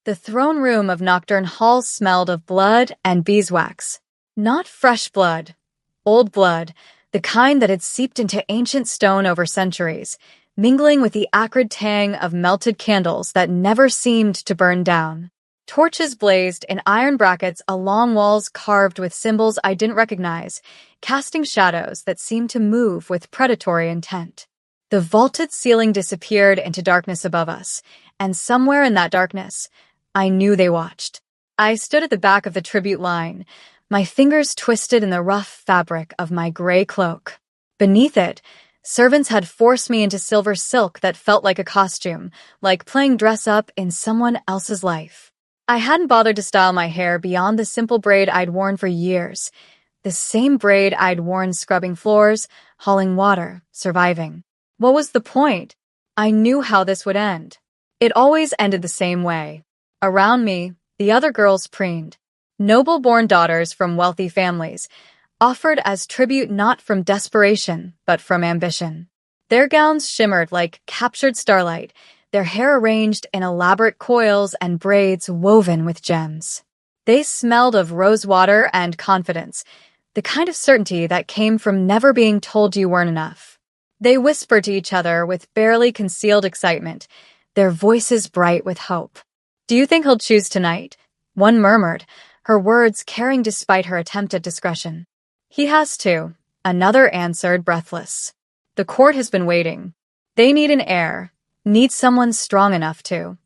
The throne room of Nocturne Hall smelled of blood and beeswax. Not fresh blood, old blood, the kind that had seeped into ancient stone over centuries, mingling with the acrid tang of melted candles that never seemed to burn down. Torches blazed in iron brackets along walls carved with symbols I didn't recognize, casting shadows that seemed to move with predatory intent. The vaulted ceiling disappeared into darkness above us, and somewhere in that darkness, I knew they watched. I stood at the back of the tribute line, my fingers twisted in the rough fabric of my gray cloak. Beneath it, servants had forced me into silver silk that felt like a costume, like playing dress-up in someone else's life. I hadn't bothered to style my hair beyond the simple braid I'd worn for years, the same braid I'd worn scrubbing floors, hauling water, surviving. What was the point? I knew how this would end. It always ended the same way. Around me, the other girls preened. Noble-born daughters from wealthy families, offered as tribute not from desperation, but from ambition. Their gowns shimmered like captured starlight, their hair arranged in elaborate coils and braids woven with gems. They smelled of rosewater and confidence, the kind of certainty that came from never being told you weren't enough. They whispered to each other with barely concealed excitement, their voices bright with hope. "Do you think he'll choose tonight?" One murmured, her words carrying despite her attempt at discretion. "He has to," another answered, breathless. "The court has been waiting. They need an heir, need someone strong enough to."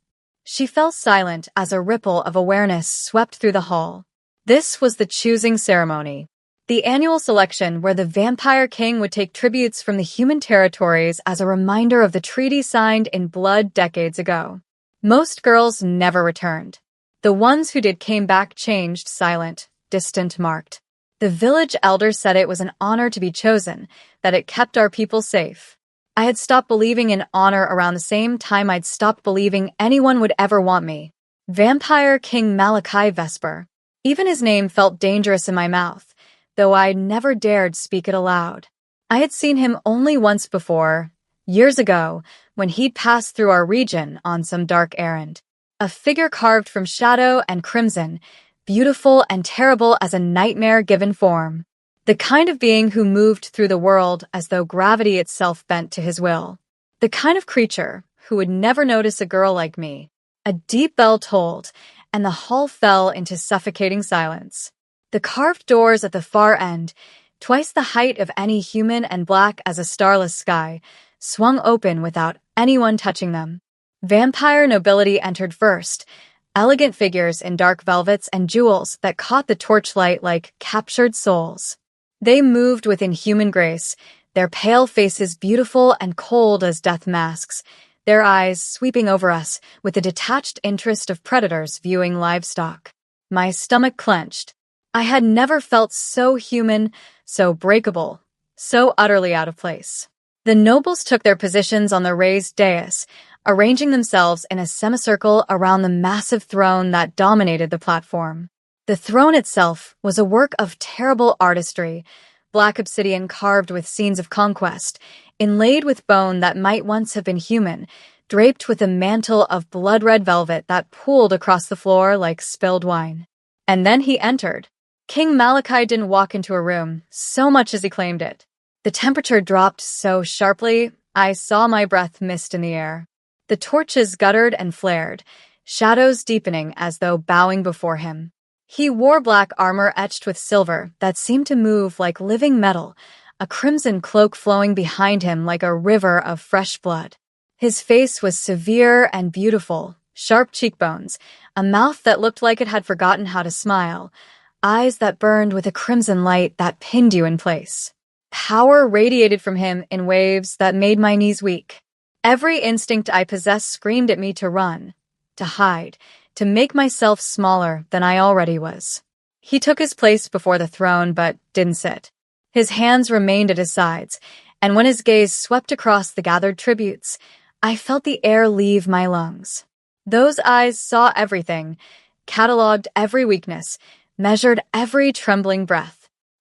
She fell silent as a ripple of awareness swept through the hall. This was the choosing ceremony. The annual selection where the Vampire King would take tributes from the human territories as a reminder of the treaty signed in blood decades ago. Most girls never returned. The ones who did came back changed, silent, distant, marked. The village elder said it was an honor to be chosen, that it kept our people safe. I had stopped believing in honor around the same time I'd stopped believing anyone would ever want me. Vampire King Malachi Vesper. Even his name felt dangerous in my mouth, though I'd never dared speak it aloud. I had seen him only once before, years ago, when he'd passed through our region on some dark errand. A figure carved from shadow and crimson, beautiful and terrible as a nightmare given form. The kind of being who moved through the world as though gravity itself bent to his will. The kind of creature who would never notice a girl like me. A deep bell tolled, and the hall fell into suffocating silence. The carved doors at the far end, twice the height of any human and black as a starless sky, swung open without anyone touching them. Vampire nobility entered first, elegant figures in dark velvets and jewels that caught the torchlight like captured souls. They moved with inhuman grace, their pale faces beautiful and cold as death masks, their eyes sweeping over us with the detached interest of predators viewing livestock. My stomach clenched. I had never felt so human, so breakable, so utterly out of place. The nobles took their positions on the raised dais, arranging themselves in a semicircle around the massive throne that dominated the platform. The throne itself was a work of terrible artistry, black obsidian carved with scenes of conquest, inlaid with bone that might once have been human, draped with a mantle of blood-red velvet that pooled across the floor like spilled wine. And then he entered. King Malachi didn't walk into a room so much as he claimed it. The temperature dropped so sharply, I saw my breath mist in the air. The torches guttered and flared, shadows deepening as though bowing before him. He wore black armor etched with silver that seemed to move like living metal, a crimson cloak flowing behind him like a river of fresh blood. His face was severe and beautiful, sharp cheekbones, a mouth that looked like it had forgotten how to smile, eyes that burned with a crimson light that pinned you in place. Power radiated from him in waves that made my knees weak. Every instinct I possessed screamed at me to run, to hide, to make myself smaller than I already was. He took his place before the throne but didn't sit. His hands remained at his sides, and when his gaze swept across the gathered tributes, I felt the air leave my lungs. Those eyes saw everything, catalogued every weakness, measured every trembling breath.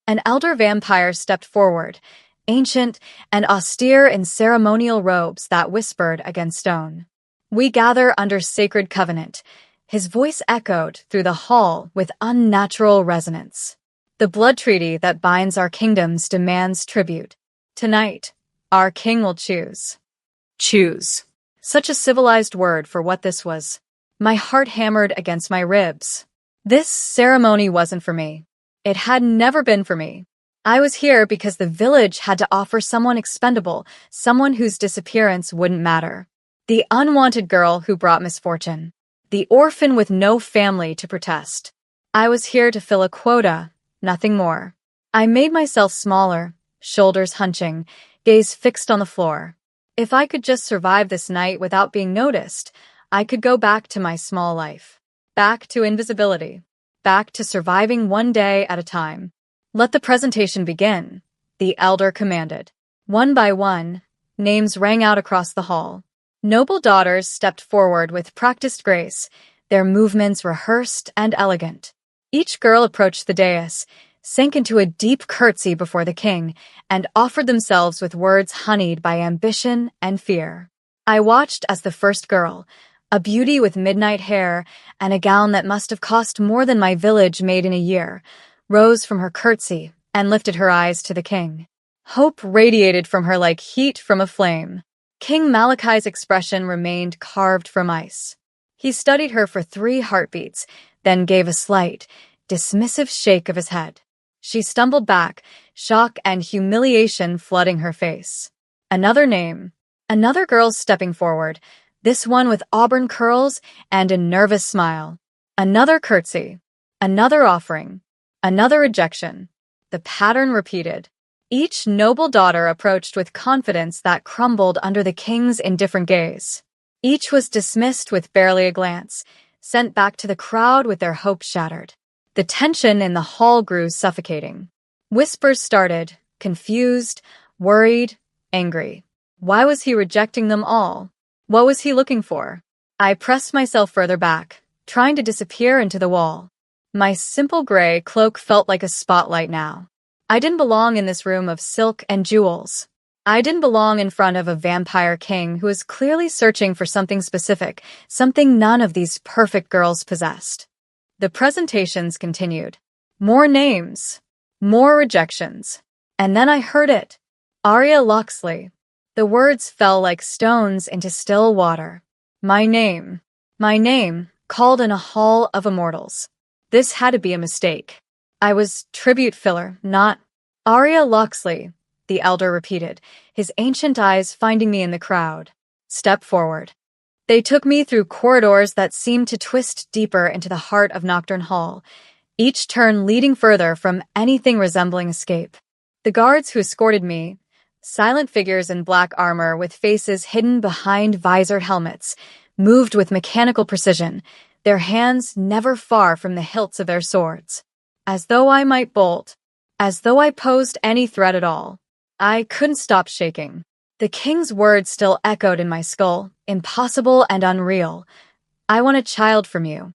An elder vampire stepped forward, ancient and austere in ceremonial robes that whispered against stone. "We gather under sacred covenant, His voice echoed through the hall with unnatural resonance. The blood treaty that binds our kingdoms demands tribute. Tonight, our king will choose. Choose. Such a civilized word for what this was. My heart hammered against my ribs. This ceremony wasn't for me. It had never been for me. I was here because the village had to offer someone expendable, someone whose disappearance wouldn't matter. The unwanted girl who brought misfortune. The orphan with no family to protest. I was here to fill a quota, nothing more. I made myself smaller, shoulders hunching, gaze fixed on the floor. If I could just survive this night without being noticed, I could go back to my small life. Back to invisibility. Back to surviving one day at a time. Let the presentation begin, the elder commanded. One by one, names rang out across the hall. Noble daughters stepped forward with practiced grace, their movements rehearsed and elegant. Each girl approached the dais, sank into a deep curtsy before the king, and offered themselves with words honeyed by ambition and fear. I watched as the first girl, a beauty with midnight hair and a gown that must have cost more than my village made in a year, rose from her curtsy and lifted her eyes to the king. Hope radiated from her like heat from a flame. King Malachi's expression remained carved from ice. He studied her for 3 heartbeats, then gave a slight, dismissive shake of his head. She stumbled back, shock and humiliation flooding her face. Another name. Another girl stepping forward, this one with auburn curls and a nervous smile. Another curtsy. Another offering. Another rejection. The pattern repeated. Each noble daughter approached with confidence that crumbled under the king's indifferent gaze. Each was dismissed with barely a glance, sent back to the crowd with their hopes shattered. The tension in the hall grew suffocating. Whispers started, confused, worried, angry. Why was he rejecting them all? What was he looking for? I pressed myself further back, trying to disappear into the wall. My simple gray cloak felt like a spotlight now. I didn't belong in this room of silk and jewels. I didn't belong in front of a vampire king who was clearly searching for something specific, something none of these perfect girls possessed. The presentations continued. More names. More rejections. And then I heard it. Arya Loxley. The words fell like stones into still water. My name. My name, called in a hall of immortals. This had to be a mistake. I was tribute filler, not Arya Loxley, the elder repeated, his ancient eyes finding me in the crowd. Step forward. They took me through corridors that seemed to twist deeper into the heart of Nocturne Hall, each turn leading further from anything resembling escape. The guards who escorted me, silent figures in black armor with faces hidden behind visored helmets, moved with mechanical precision, their hands never far from the hilts of their swords. As though I might bolt, as though I posed any threat at all. I couldn't stop shaking. The king's words still echoed in my skull, impossible and unreal. I want a child from you.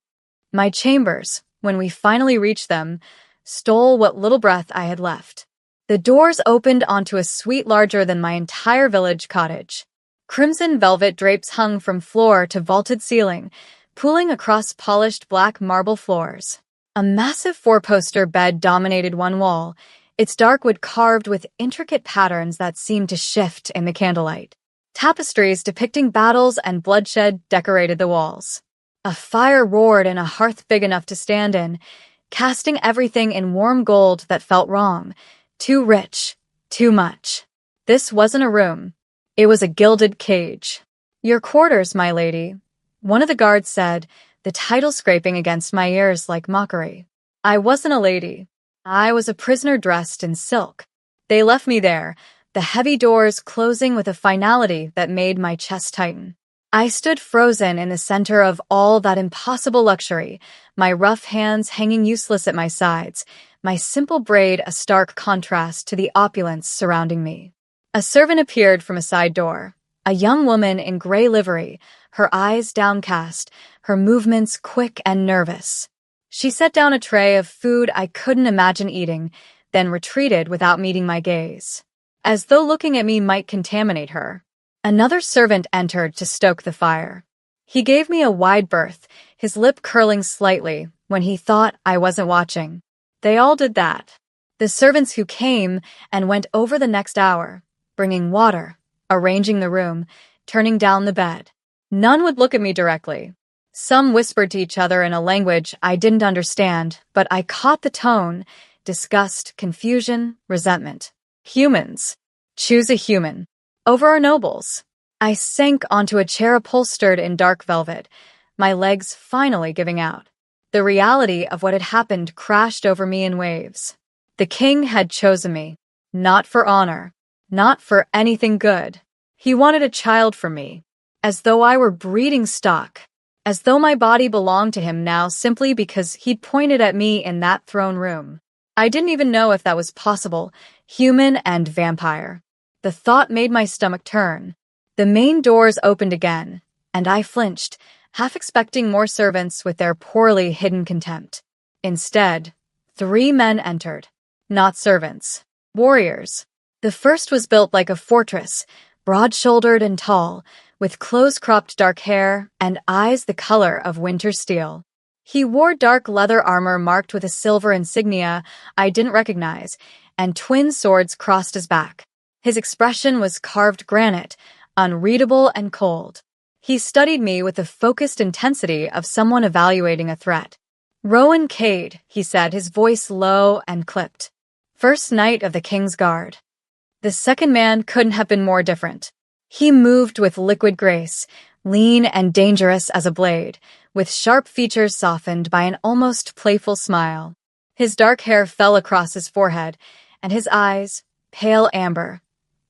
My chambers, when we finally reached them, stole what little breath I had left. The doors opened onto a suite larger than my entire village cottage. Crimson velvet drapes hung from floor to vaulted ceiling, pooling across polished black marble floors. A massive 4-poster bed dominated one wall, its dark wood carved with intricate patterns that seemed to shift in the candlelight. Tapestries depicting battles and bloodshed decorated the walls. A fire roared in a hearth big enough to stand in, casting everything in warm gold that felt wrong. Too rich. Too much. This wasn't a room. It was a gilded cage. Your quarters, my lady, one of the guards said, the title scraping against my ears like mockery. I wasn't a lady. I was a prisoner dressed in silk. They left me there, the heavy doors closing with a finality that made my chest tighten. I stood frozen in the center of all that impossible luxury, my rough hands hanging useless at my sides, my simple braid a stark contrast to the opulence surrounding me. A servant appeared from a side door, a young woman in gray livery, her eyes downcast, her movements quick and nervous. She set down a tray of food I couldn't imagine eating, then retreated without meeting my gaze, as though looking at me might contaminate her. Another servant entered to stoke the fire. He gave me a wide berth, his lip curling slightly when he thought I wasn't watching. They all did that. The servants who came and went over the next hour, bringing water, arranging the room, turning down the bed. None would look at me directly. Some whispered to each other in a language I didn't understand, but I caught the tone: disgust, confusion, resentment. Humans. Choose a human. Over our nobles. I sank onto a chair upholstered in dark velvet, my legs finally giving out. The reality of what had happened crashed over me in waves. The king had chosen me. Not for honor. Not for anything good. He wanted a child for me. As though I were breeding stock. As though my body belonged to him now simply because he'd pointed at me in that throne room. I didn't even know if that was possible. Human and vampire. The thought made my stomach turn. The main doors opened again, and I flinched, half expecting more servants with their poorly hidden contempt. Instead, 3 men entered. Not servants. Warriors. The first was built like a fortress, broad-shouldered and tall, with close-cropped dark hair and eyes the color of winter steel. He wore dark leather armor marked with a silver insignia I didn't recognize, and twin swords crossed his back. His expression was carved granite, unreadable and cold. He studied me with the focused intensity of someone evaluating a threat. "Rowan Cade," he said, his voice low and clipped. "First Knight of the King's Guard." The second man couldn't have been more different. He moved with liquid grace, lean and dangerous as a blade, with sharp features softened by an almost playful smile. His dark hair fell across his forehead, and his eyes, pale amber,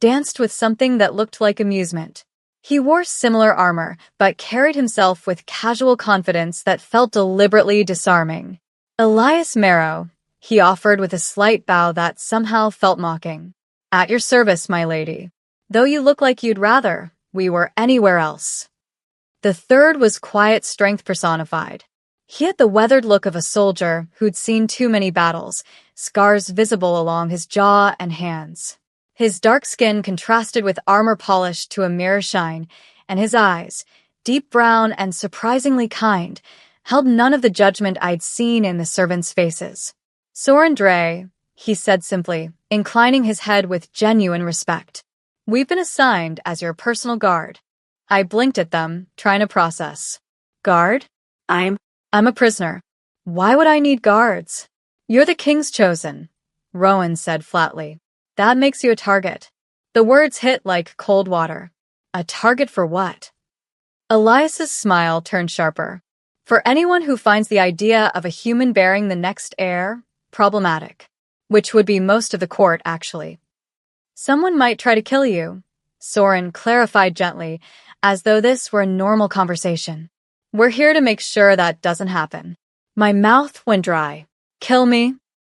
danced with something that looked like amusement. He wore similar armor, but carried himself with casual confidence that felt deliberately disarming. "Elias Marrow," he offered with a slight bow that somehow felt mocking. "At your service, my lady. Though you look like you'd rather we were anywhere else." The third was quiet strength personified. He had the weathered look of a soldier who'd seen too many battles, scars visible along his jaw and hands. His dark skin contrasted with armor polished to a mirror shine, and his eyes, deep brown and surprisingly kind, held none of the judgment I'd seen in the servants' faces. "Soren Dre," he said simply, inclining his head with genuine respect. "We've been assigned as your personal guard." I blinked at them, trying to process. "Guard? I'm a prisoner. Why would I need guards?" "You're the king's chosen," Rowan said flatly. "That makes you a target." The words hit like cold water. A target for what? Elias's smile turned sharper. "For anyone who finds the idea of a human bearing the next heir problematic. Which would be most of the court, actually." "Someone might try to kill you," Soren clarified gently, as though this were a normal conversation. "We're here to make sure that doesn't happen." My mouth went dry. "Kill me?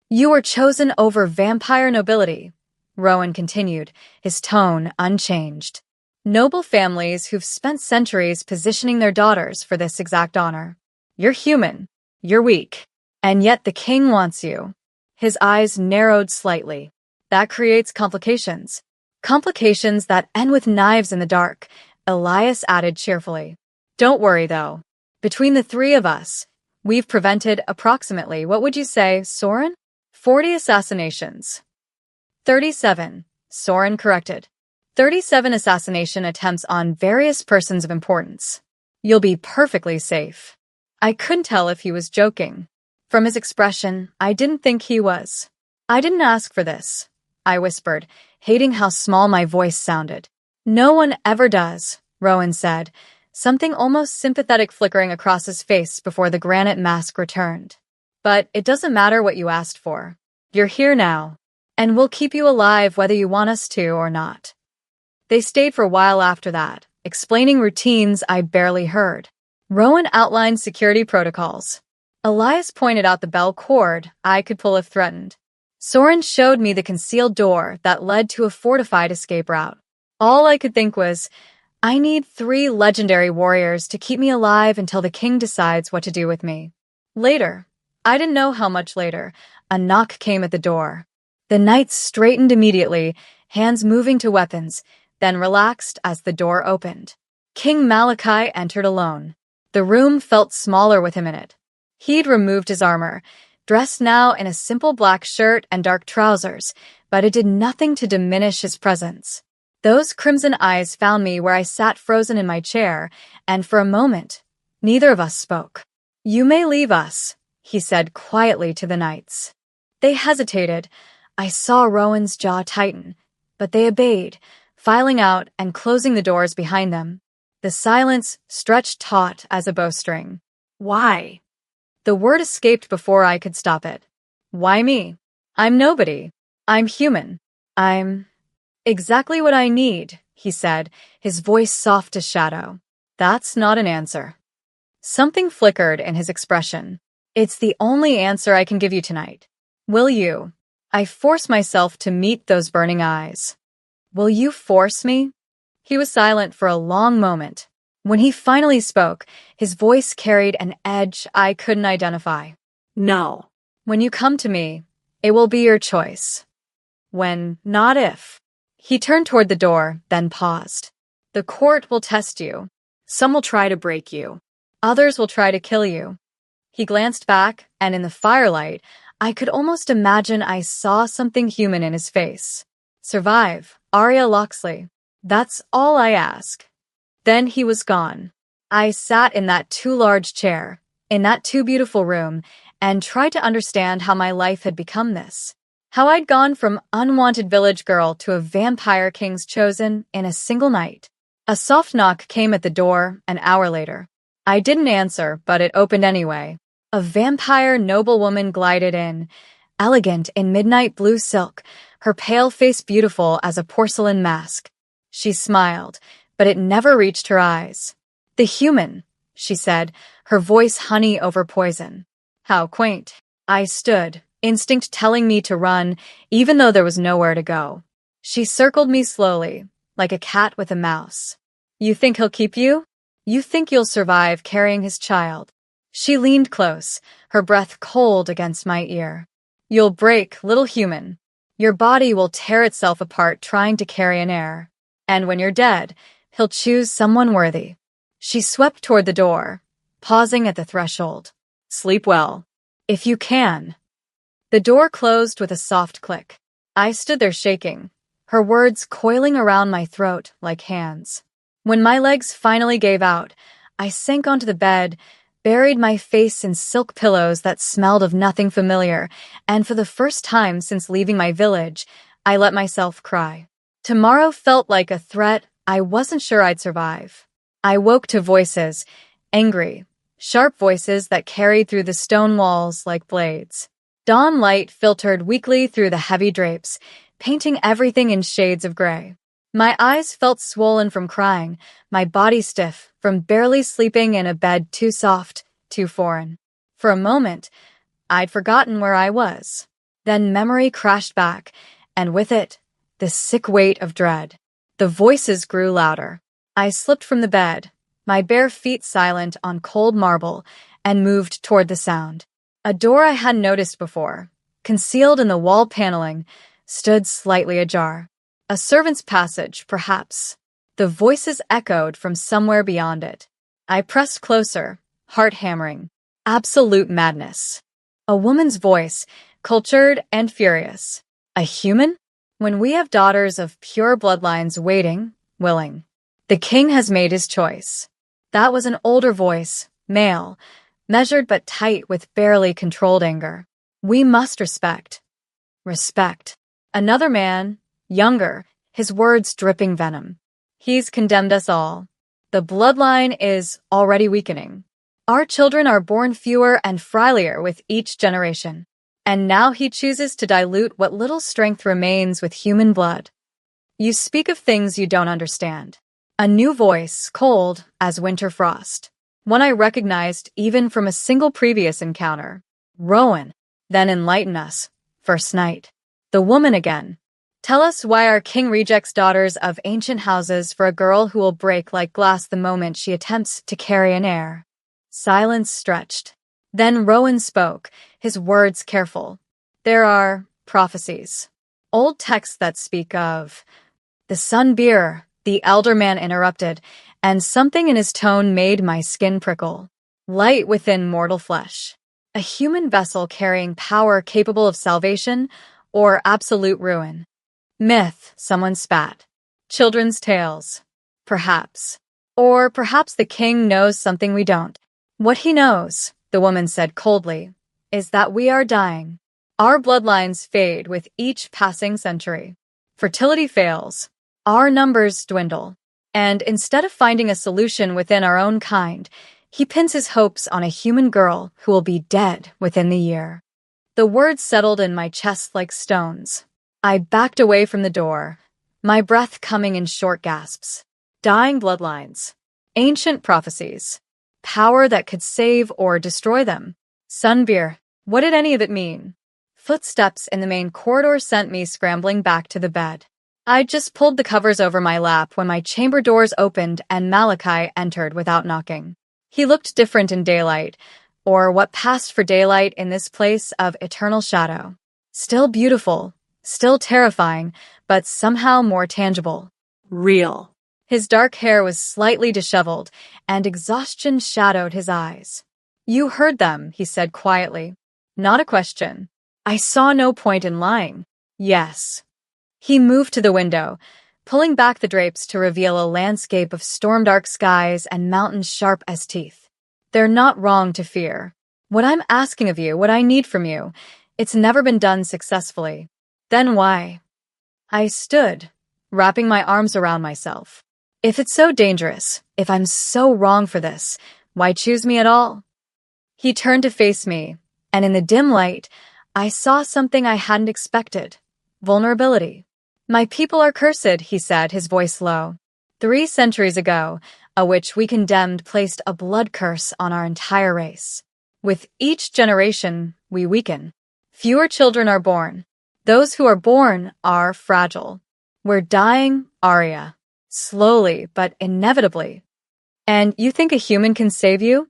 You were chosen over vampire nobility," Rowan continued, his tone unchanged. "Noble families who've spent centuries positioning their daughters for this exact honor. You're human. You're weak. And yet the king wants you." His eyes narrowed slightly. "That creates complications. Complications that end with knives in the dark," Elias added cheerfully. "Don't worry, though. Between the 3 of us, we've prevented approximately, what would you say, Soren? 40 assassinations." 37, Soren corrected. 37 assassination attempts on various persons of importance. "You'll be perfectly safe." I couldn't tell if he was joking. From his expression, I didn't think he was. "I didn't ask for this," I whispered, hating how small my voice sounded. "No one ever does," Rowan said, something almost sympathetic flickering across his face before the granite mask returned. "But it doesn't matter what you asked for. You're here now. And we'll keep you alive whether you want us to or not." They stayed for a while after that, explaining routines I barely heard. Rowan outlined security protocols. Elias pointed out the bell cord I could pull if threatened. Soren showed me the concealed door that led to a fortified escape route. All I could think was, I need 3 legendary warriors to keep me alive until the king decides what to do with me. Later, I didn't know how much later, a knock came at the door. The knights straightened immediately, hands moving to weapons, then relaxed as the door opened. King Malachi entered alone. The room felt smaller with him in it. He'd removed his armor, dressed now in a simple black shirt and dark trousers, but it did nothing to diminish his presence. Those crimson eyes found me where I sat frozen in my chair, and for a moment, neither of us spoke. "You may leave us," he said quietly to the knights. They hesitated. I saw Rowan's jaw tighten, but they obeyed, filing out and closing the doors behind them. The silence stretched taut as a bowstring. "Why?" The word escaped before I could stop it. "Why me? I'm nobody. I'm human. I'm exactly what I need," he said, his voice soft as shadow. "That's not an answer." Something flickered in his expression. "It's the only answer I can give you tonight. Will you?" I forced myself to meet those burning eyes. "Will you force me?" He was silent for a long moment. When he finally spoke, his voice carried an edge I couldn't identify. "No. When you come to me, it will be your choice. When, not if." He turned toward the door, then paused. "The court will test you. Some will try to break you. Others will try to kill you." He glanced back, and in the firelight, I could almost imagine I saw something human in his face. "Survive, Arya Loxley. That's all I ask." Then he was gone. I sat in that too large chair, in that too beautiful room, and tried to understand how my life had become this. How I'd gone from unwanted village girl to a vampire king's chosen in a single night. A soft knock came at the door an hour later. I didn't answer, but it opened anyway. A vampire noblewoman glided in, elegant in midnight blue silk, her pale face beautiful as a porcelain mask. She smiled, but it never reached her eyes. "The human," she said, her voice honey over poison. How quaint. I stood, instinct telling me to run, even though there was nowhere to go. She circled me slowly, like a cat with a mouse. "You think he'll keep you? You think you'll survive carrying his child?" She leaned close, her breath cold against my ear. "You'll break, little human. Your body will tear itself apart trying to carry an heir. And when you're dead, he'll choose someone worthy." She swept toward the door, pausing at the threshold. "Sleep well. If you can." The door closed with a soft click. I stood there shaking, her words coiling around my throat like hands. When my legs finally gave out, I sank onto the bed, buried my face in silk pillows that smelled of nothing familiar, and for the first time since leaving my village, I let myself cry. Tomorrow felt like a threat I wasn't sure I'd survive. I woke to voices, angry, sharp voices that carried through the stone walls like blades. Dawn light filtered weakly through the heavy drapes, painting everything in shades of gray. My eyes felt swollen from crying, my body stiff from barely sleeping in a bed too soft, too foreign. For a moment, I'd forgotten where I was. Then memory crashed back, and with it, the sick weight of dread. The voices grew louder. I slipped from the bed, my bare feet silent on cold marble, and moved toward the sound. A door I hadn't noticed before, concealed in the wall paneling, stood slightly ajar. A servant's passage, perhaps. The voices echoed from somewhere beyond it. I pressed closer, heart hammering. Absolute madness. A woman's voice, cultured and furious. A human? When we have daughters of pure bloodlines waiting, willing. The king has made his choice. That was an older voice, male, measured but tight with barely controlled anger. We must respect. Respect. Another man, younger, his words dripping venom. He's condemned us all. The bloodline is already weakening. Our children are born fewer and frailier with each generation. And now he chooses to dilute what little strength remains with human blood. You speak of things you don't understand. A new voice, cold as winter frost. One I recognized even from a single previous encounter. Rowan. Then enlighten us. First night. The woman again. Tell us why our king rejects daughters of ancient houses for a girl who will break like glass the moment she attempts to carry an heir. Silence stretched. Then Rowan spoke, his words careful. There are prophecies. Old texts that speak of the sun bearer, the elder man interrupted, and something in his tone made my skin prickle. Light within mortal flesh. A human vessel carrying power capable of salvation or absolute ruin. Myth, someone spat. Children's tales. Perhaps. Or perhaps the king knows something we don't. What he knows, the woman said coldly, is that we are dying. Our bloodlines fade with each passing century. Fertility fails. Our numbers dwindle. And instead of finding a solution within our own kind, he pins his hopes on a human girl who will be dead within the year. The words settled in my chest like stones. I backed away from the door, my breath coming in short gasps. Dying bloodlines. Ancient prophecies. Power that could save or destroy them. Sunbeer. What did any of it mean? Footsteps in the main corridor sent me scrambling back to the bed. I'd just pulled the covers over my lap when my chamber doors opened and Malachi entered without knocking. He looked different in daylight, or what passed for daylight in this place of eternal shadow. Still beautiful, still terrifying, but somehow more tangible. Real. His dark hair was slightly disheveled, and exhaustion shadowed his eyes. You heard them, he said quietly. Not a question. I saw no point in lying. Yes. He moved to the window, pulling back the drapes to reveal a landscape of storm-dark skies and mountains sharp as teeth. They're not wrong to fear. What I'm asking of you, what I need from you, it's never been done successfully. Then why? I stood, wrapping my arms around myself. If it's so dangerous, if I'm so wrong for this, why choose me at all? He turned to face me, and in the dim light, I saw something I hadn't expected. Vulnerability. My people are cursed, he said, his voice low. 3 centuries ago, a witch we condemned placed a blood curse on our entire race. With each generation, we weaken. Fewer children are born. Those who are born are fragile. We're dying, Arya. Slowly, but inevitably. And you think a human can save you?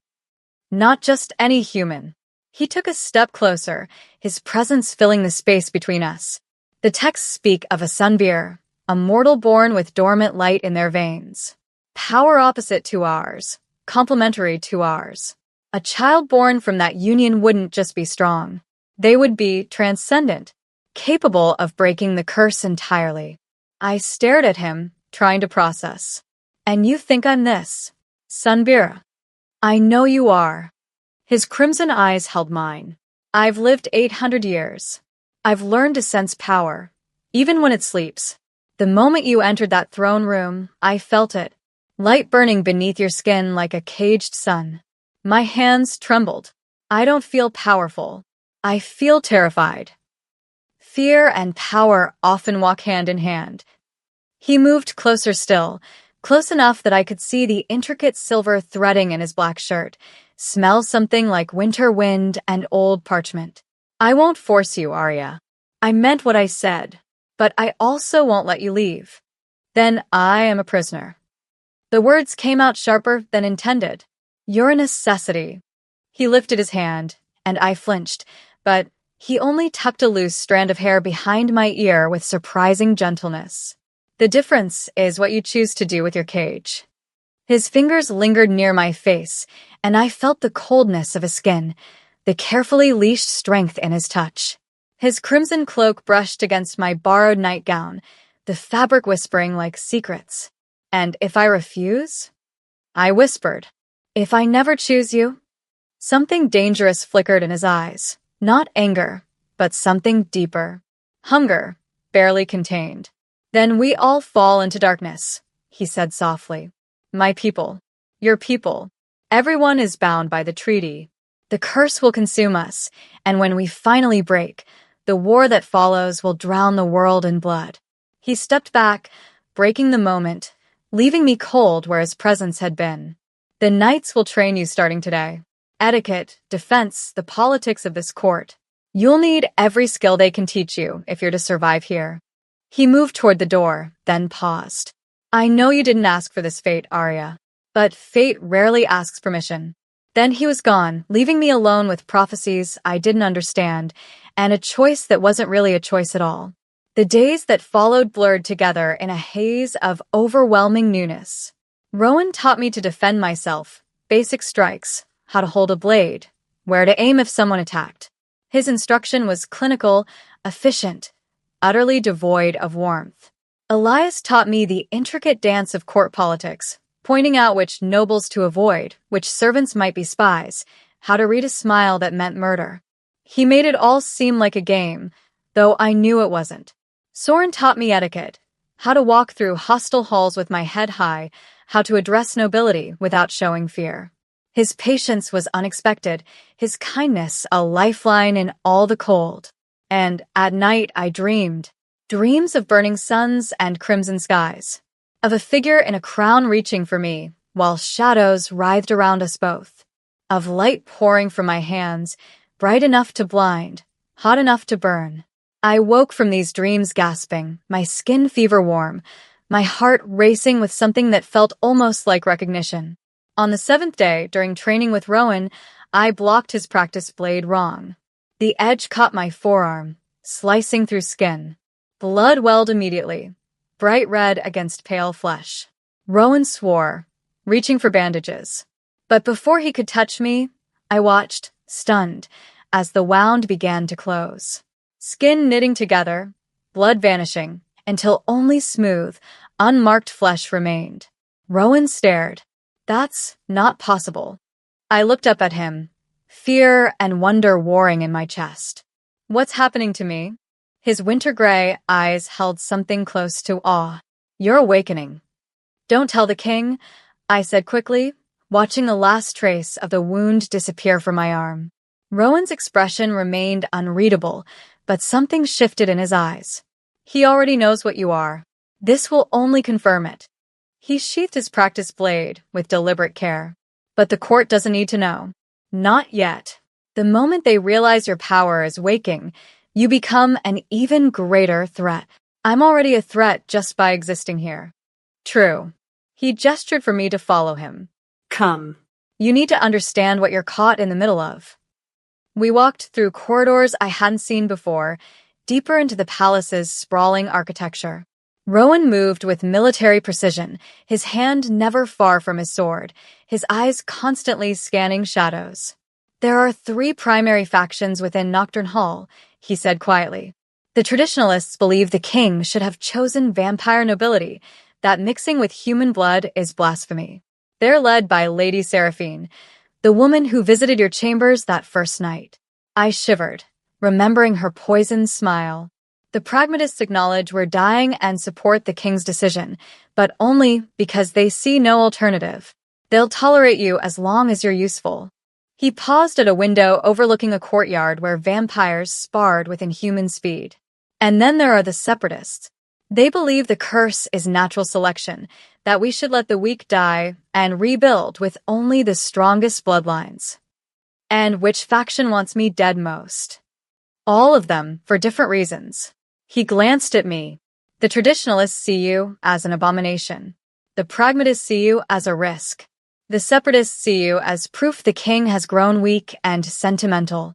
Not just any human. He took a step closer, his presence filling the space between us. The texts speak of a sunbeer, a mortal born with dormant light in their veins. Power opposite to ours, complementary to ours. A child born from that union wouldn't just be strong. They would be transcendent, capable of breaking the curse entirely. I stared at him, trying to process. And you think I'm this? Sunbeer. I know you are. His crimson eyes held mine. I've lived 800 years. I've learned to sense power, even when it sleeps. The moment you entered that throne room, I felt it. Light burning beneath your skin like a caged sun. My hands trembled. I don't feel powerful. I feel terrified. Fear and power often walk hand in hand. He moved closer still, close enough that I could see the intricate silver threading in his black shirt, smell something like winter wind and old parchment. I won't force you, Arya. I meant what I said, but I also won't let you leave. Then I am a prisoner. The words came out sharper than intended. You're a necessity. He lifted his hand, and I flinched, but he only tucked a loose strand of hair behind my ear with surprising gentleness. The difference is what you choose to do with your cage. His fingers lingered near my face, and I felt the coldness of his skin, the carefully leashed strength in his touch. His crimson cloak brushed against my borrowed nightgown, the fabric whispering like secrets. And if I refuse? I whispered. If I never choose you? Something dangerous flickered in his eyes. Not anger, but something deeper. Hunger, barely contained. Then we all fall into darkness, he said softly. My people, your people, everyone is bound by the treaty. The curse will consume us, and when we finally break, the war that follows will drown the world in blood. He stepped back, breaking the moment, leaving me cold where his presence had been. The knights will train you starting today. Etiquette, defense, the politics of this court. You'll need every skill they can teach you if you're to survive here. He moved toward the door, then paused. I know you didn't ask for this fate, Arya, but fate rarely asks permission. Then he was gone, leaving me alone with prophecies I didn't understand, and a choice that wasn't really a choice at all. The days that followed blurred together in a haze of overwhelming newness. Rowan taught me to defend myself, basic strikes, how to hold a blade, where to aim if someone attacked. His instruction was clinical, efficient, utterly devoid of warmth. Elias taught me the intricate dance of court politics, pointing out which nobles to avoid, which servants might be spies, how to read a smile that meant murder. He made it all seem like a game, though I knew it wasn't. Soren taught me etiquette, how to walk through hostile halls with my head high, how to address nobility without showing fear. His patience was unexpected, his kindness a lifeline in all the cold. And at night I dreamed. Dreams of burning suns and crimson skies. Of a figure in a crown reaching for me, while shadows writhed around us both. Of light pouring from my hands, bright enough to blind, hot enough to burn. I woke from these dreams gasping, my skin fever warm, my heart racing with something that felt almost like recognition. On the seventh day, during training with Rowan, I blocked his practice blade wrong. The edge caught my forearm, slicing through skin. Blood welled immediately, bright red against pale flesh. Rowan swore, reaching for bandages. But before he could touch me, I watched, stunned, as the wound began to close. Skin knitting together, blood vanishing, until only smooth, unmarked flesh remained. Rowan stared. That's not possible. I looked up at him, fear and wonder warring in my chest. What's happening to me? His winter gray eyes held something close to awe. You're awakening. Don't tell the king, I said quickly, watching the last trace of the wound disappear from my arm. Rowan's expression remained unreadable, but something shifted in his eyes. He already knows what you are. This will only confirm it. He sheathed his practice blade with deliberate care. But the court doesn't need to know. Not yet. The moment they realize your power is waking, you become an even greater threat. I'm already a threat just by existing here. True. He gestured for me to follow him. Come. You need to understand what you're caught in the middle of. We walked through corridors I hadn't seen before, deeper into the palace's sprawling architecture. Rowan moved with military precision, his hand never far from his sword, his eyes constantly scanning shadows. There are 3 primary factions within Nocturne Hall, he said quietly. The traditionalists believe the king should have chosen vampire nobility, that mixing with human blood is blasphemy. They're led by Lady Seraphine, the woman who visited your chambers that first night. I shivered, remembering her poisoned smile. The pragmatists acknowledge we're dying and support the king's decision, but only because they see no alternative. They'll tolerate you as long as you're useful. He paused at a window overlooking a courtyard where vampires sparred with inhuman speed. And then there are the separatists. They believe the curse is natural selection, that we should let the weak die and rebuild with only the strongest bloodlines. And which faction wants me dead most? All of them, for different reasons. He glanced at me. The traditionalists see you as an abomination. The pragmatists see you as a risk. The separatists see you as proof the king has grown weak and sentimental.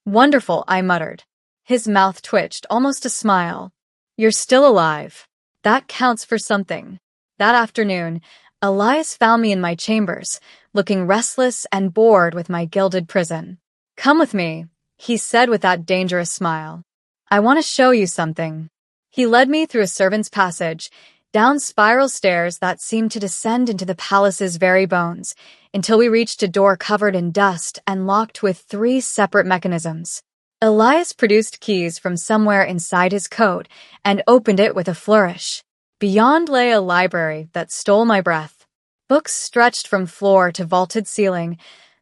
Wonderful, I muttered. His mouth twitched, almost a smile. You're still alive. That counts for something. That afternoon, Elias found me in my chambers, looking restless and bored with my gilded prison. Come with me, he said with that dangerous smile. I want to show you something. He led me through a servant's passage, down spiral stairs that seemed to descend into the palace's very bones, until we reached a door covered in dust and locked with 3 separate mechanisms. Elias produced keys from somewhere inside his coat and opened it with a flourish. Beyond lay a library that stole my breath. Books stretched from floor to vaulted ceiling,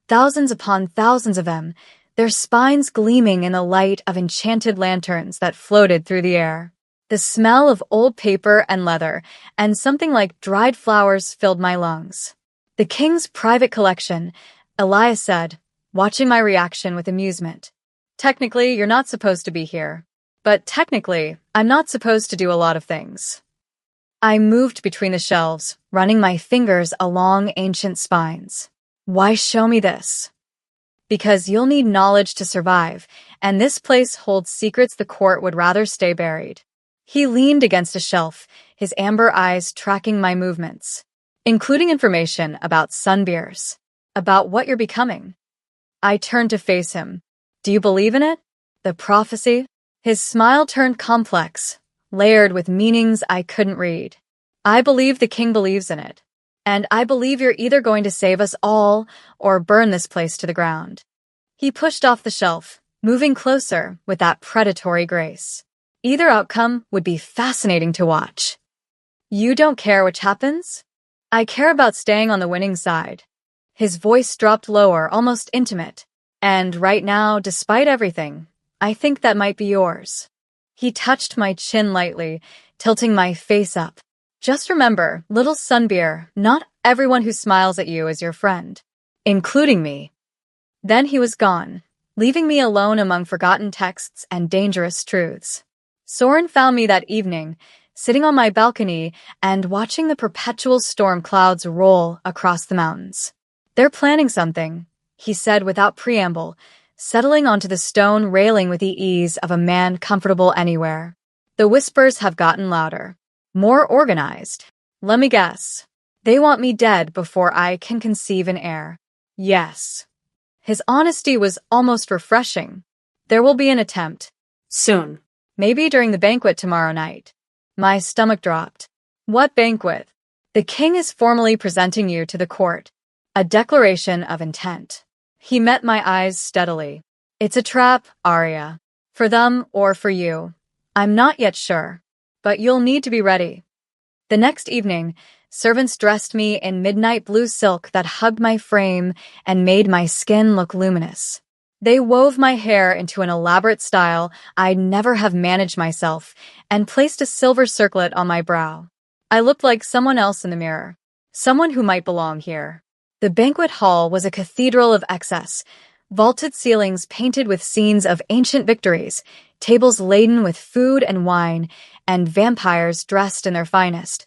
thousands upon thousands of them, their spines gleaming in the light of enchanted lanterns that floated through the air. The smell of old paper and leather and something like dried flowers filled my lungs. The king's private collection, Elias said, watching my reaction with amusement. Technically, you're not supposed to be here. But technically, I'm not supposed to do a lot of things. I moved between the shelves, running my fingers along ancient spines. Why show me this? Because you'll need knowledge to survive, and this place holds secrets the court would rather stay buried. He leaned against a shelf, his amber eyes tracking my movements. including information about sunbeers, about what you're becoming. I turned to face him. Do you believe in it? The prophecy? His smile turned complex, layered with meanings I couldn't read. I believe the king believes in it. And I believe you're either going to save us all or burn this place to the ground. He pushed off the shelf, moving closer with that predatory grace. Either outcome would be fascinating to watch. You don't care which happens? I care about staying on the winning side. His voice dropped lower, almost intimate. And right now, despite everything, I think that might be yours. He touched my chin lightly, tilting my face up. Just remember, little Sunbeer, not everyone who smiles at you is your friend, including me. Then he was gone, leaving me alone among forgotten texts and dangerous truths. Soren found me that evening, sitting on my balcony and watching the perpetual storm clouds roll across the mountains. They're planning something, he said without preamble, settling onto the stone railing with the ease of a man comfortable anywhere. The whispers have gotten louder, more organized. Let me guess. They want me dead before I can conceive an heir. Yes. His honesty was almost refreshing. There will be an attempt. Soon. Maybe during the banquet tomorrow night. My stomach dropped. What banquet? The king is formally presenting you to the court. A declaration of intent. He met my eyes steadily. It's a trap, Arya. For them or for you. I'm not yet sure. But you'll need to be ready. The next evening, servants dressed me in midnight blue silk that hugged my frame and made my skin look luminous. They wove my hair into an elaborate style I'd never have managed myself and placed a silver circlet on my brow. I looked like someone else in the mirror. Someone who might belong here. The banquet hall was a cathedral of excess, vaulted ceilings painted with scenes of ancient victories, tables laden with food and wine, and vampires dressed in their finest,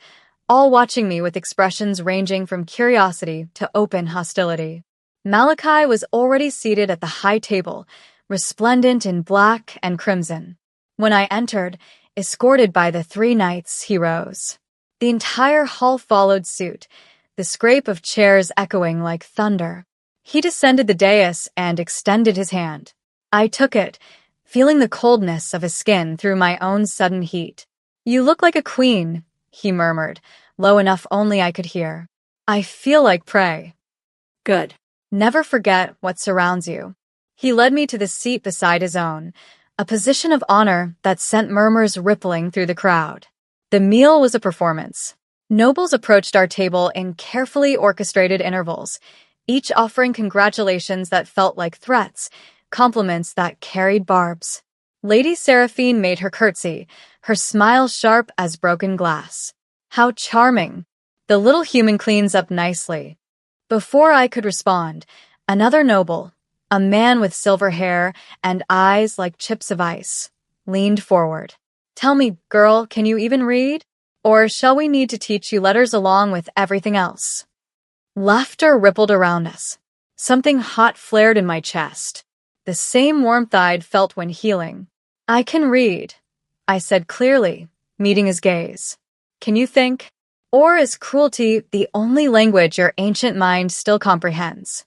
all watching me with expressions ranging from curiosity to open hostility. Malachi was already seated at the high table, resplendent in black and crimson. When I entered, escorted by the 3 knights, he rose. The entire hall followed suit, the scrape of chairs echoing like thunder. He descended the dais and extended his hand. I took it, feeling the coldness of his skin through my own sudden heat. You look like a queen, he murmured, low enough only I could hear. I feel like prey. Good. Never forget what surrounds you. He led me to the seat beside his own, a position of honor that sent murmurs rippling through the crowd. The meal was a performance. Nobles approached our table in carefully orchestrated intervals, each offering congratulations that felt like threats, compliments that carried barbs. Lady Seraphine made her curtsy, her smile sharp as broken glass. How charming! The little human cleans up nicely. Before I could respond, another noble, a man with silver hair and eyes like chips of ice, leaned forward. Tell me, girl, can you even read? Or shall we need to teach you letters along with everything else? Laughter rippled around us. Something hot flared in my chest. The same warmth I'd felt when healing. I can read, I said clearly, meeting his gaze. Can you think? Or is cruelty the only language your ancient mind still comprehends?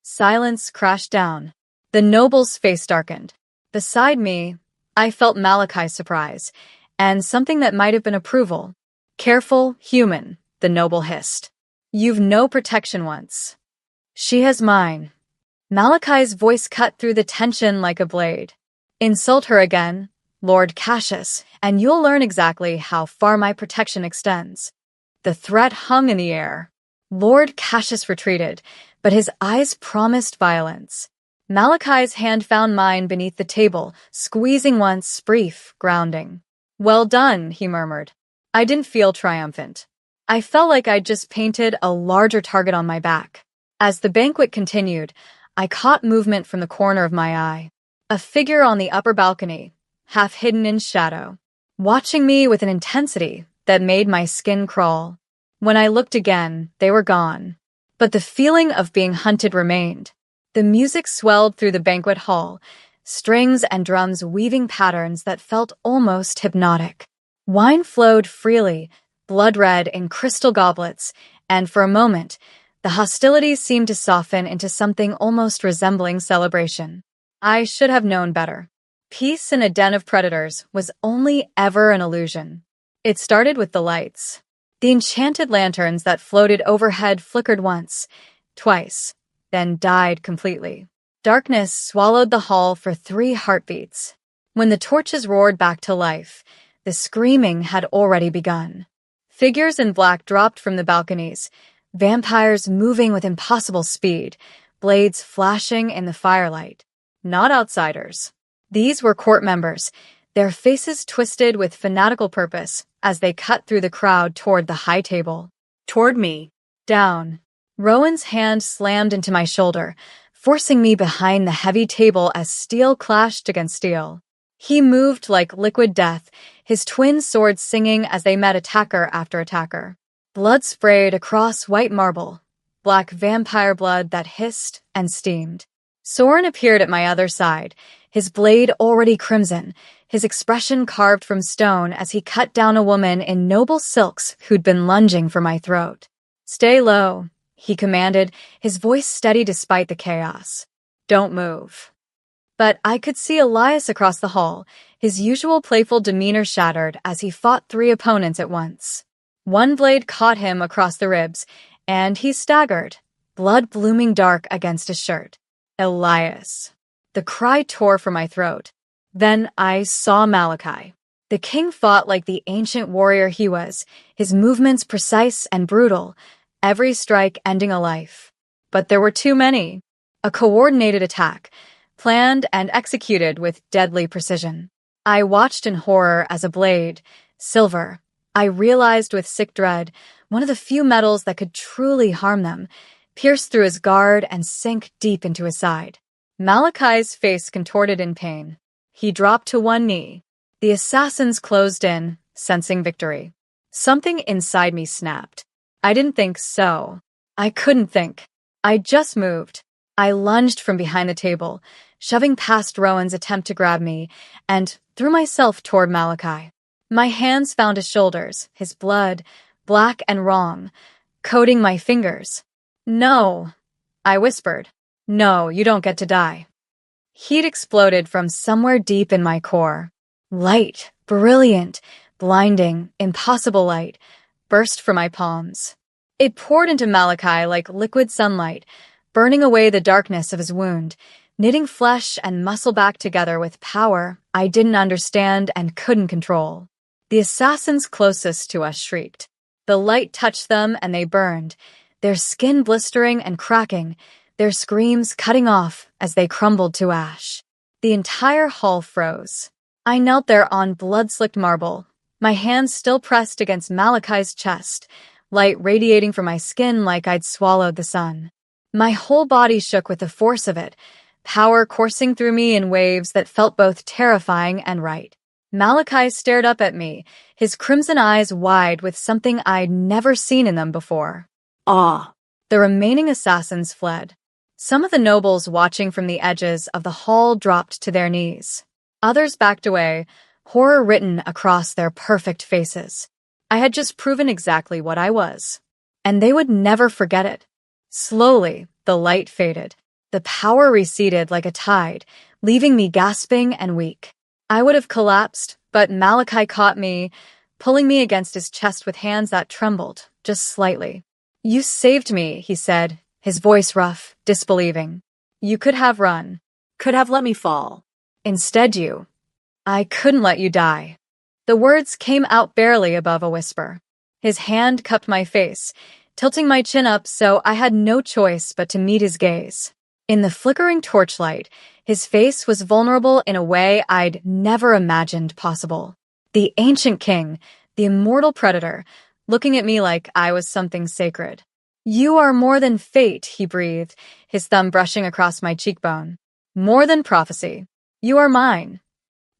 Silence crashed down. The noble's face darkened. Beside me, I felt Malachi's surprise, and something that might have been approval. Careful, human, the noble hissed. You've no protection once. She has mine. Malachi's voice cut through the tension like a blade. Insult her again, Lord Cassius, and you'll learn exactly how far my protection extends. The threat hung in the air. Lord Cassius retreated, but his eyes promised violence. Malachi's hand found mine beneath the table, squeezing once, brief, grounding. Well done, he murmured. I didn't feel triumphant. I felt like I'd just painted a larger target on my back. As the banquet continued, I caught movement from the corner of my eye. A figure on the upper balcony, half hidden in shadow, watching me with an intensity that made my skin crawl. When I looked again, they were gone. But the feeling of being hunted remained. The music swelled through the banquet hall, strings and drums weaving patterns that felt almost hypnotic. Wine flowed freely, blood red in crystal goblets, and for a moment, the hostilities seemed to soften into something almost resembling celebration. I should have known better. Peace in a den of predators was only ever an illusion. It started with the lights. The enchanted lanterns that floated overhead flickered once, twice, then died completely. Darkness swallowed the hall for 3 heartbeats. When the torches roared back to life, the screaming had already begun. Figures in black dropped from the balconies, vampires moving with impossible speed, blades flashing in the firelight. Not outsiders. These were court members, their faces twisted with fanatical purpose as they cut through the crowd toward the high table. Toward me. Down. Rowan's hand slammed into my shoulder, forcing me behind the heavy table as steel clashed against steel. He moved like liquid death, his twin swords singing as they met attacker after attacker. Blood sprayed across white marble, black vampire blood that hissed and steamed. Soren appeared at my other side, his blade already crimson, his expression carved from stone as he cut down a woman in noble silks who'd been lunging for my throat. "Stay low," he commanded, his voice steady despite the chaos. "Don't move." But I could see Elias across the hall, his usual playful demeanor shattered as he fought 3 opponents at once. One blade caught him across the ribs, and he staggered, blood blooming dark against his shirt. Elias. The cry tore from my throat. Then I saw Malachi. The king fought like the ancient warrior he was, his movements precise and brutal, every strike ending a life. But there were too many. A coordinated attack, planned and executed with deadly precision. I watched in horror as a blade, silver, I realized with sick dread, one of the few metals that could truly harm them, pierced through his guard and sank deep into his side. Malachi's face contorted in pain. He dropped to one knee. The assassins closed in, sensing victory. Something inside me snapped. I didn't think so. I couldn't think. I just moved. I lunged from behind the table, shoving past Rowan's attempt to grab me, and threw myself toward Malachi. My hands found his shoulders, his blood, black and wrong, coating my fingers. "No," I whispered. "No, you don't get to die." Heat exploded from somewhere deep in my core. Light, brilliant, blinding, impossible light, burst from my palms. It poured into Malachi like liquid sunlight, burning away the darkness of his wound, knitting flesh and muscle back together with power I didn't understand and couldn't control. The assassins closest to us shrieked. The light touched them and they burned, their skin blistering and cracking, their screams cutting off as they crumbled to ash. The entire hall froze. I knelt there on blood-slicked marble, my hands still pressed against Malachi's chest, light radiating from my skin like I'd swallowed the sun. My whole body shook with the force of it, power coursing through me in waves that felt both terrifying and right. Malachi stared up at me, his crimson eyes wide with something I'd never seen in them before. Awe. The remaining assassins fled. Some of the nobles watching from the edges of the hall dropped to their knees. Others backed away, horror written across their perfect faces. I had just proven exactly what I was. And they would never forget it. Slowly, the light faded. The power receded like a tide, leaving me gasping and weak. I would have collapsed, but Malachi caught me, pulling me against his chest with hands that trembled, just slightly. "You saved me," he said, his voice rough, disbelieving. "You could have run, could have let me fall. Instead I couldn't let you die." The words came out barely above a whisper. His hand cupped my face, tilting my chin up so I had no choice but to meet his gaze. In the flickering torchlight, his face was vulnerable in a way I'd never imagined possible. The ancient king, the immortal predator, looking at me like I was something sacred. "You are more than fate," he breathed, his thumb brushing across my cheekbone. "More than prophecy. You are mine."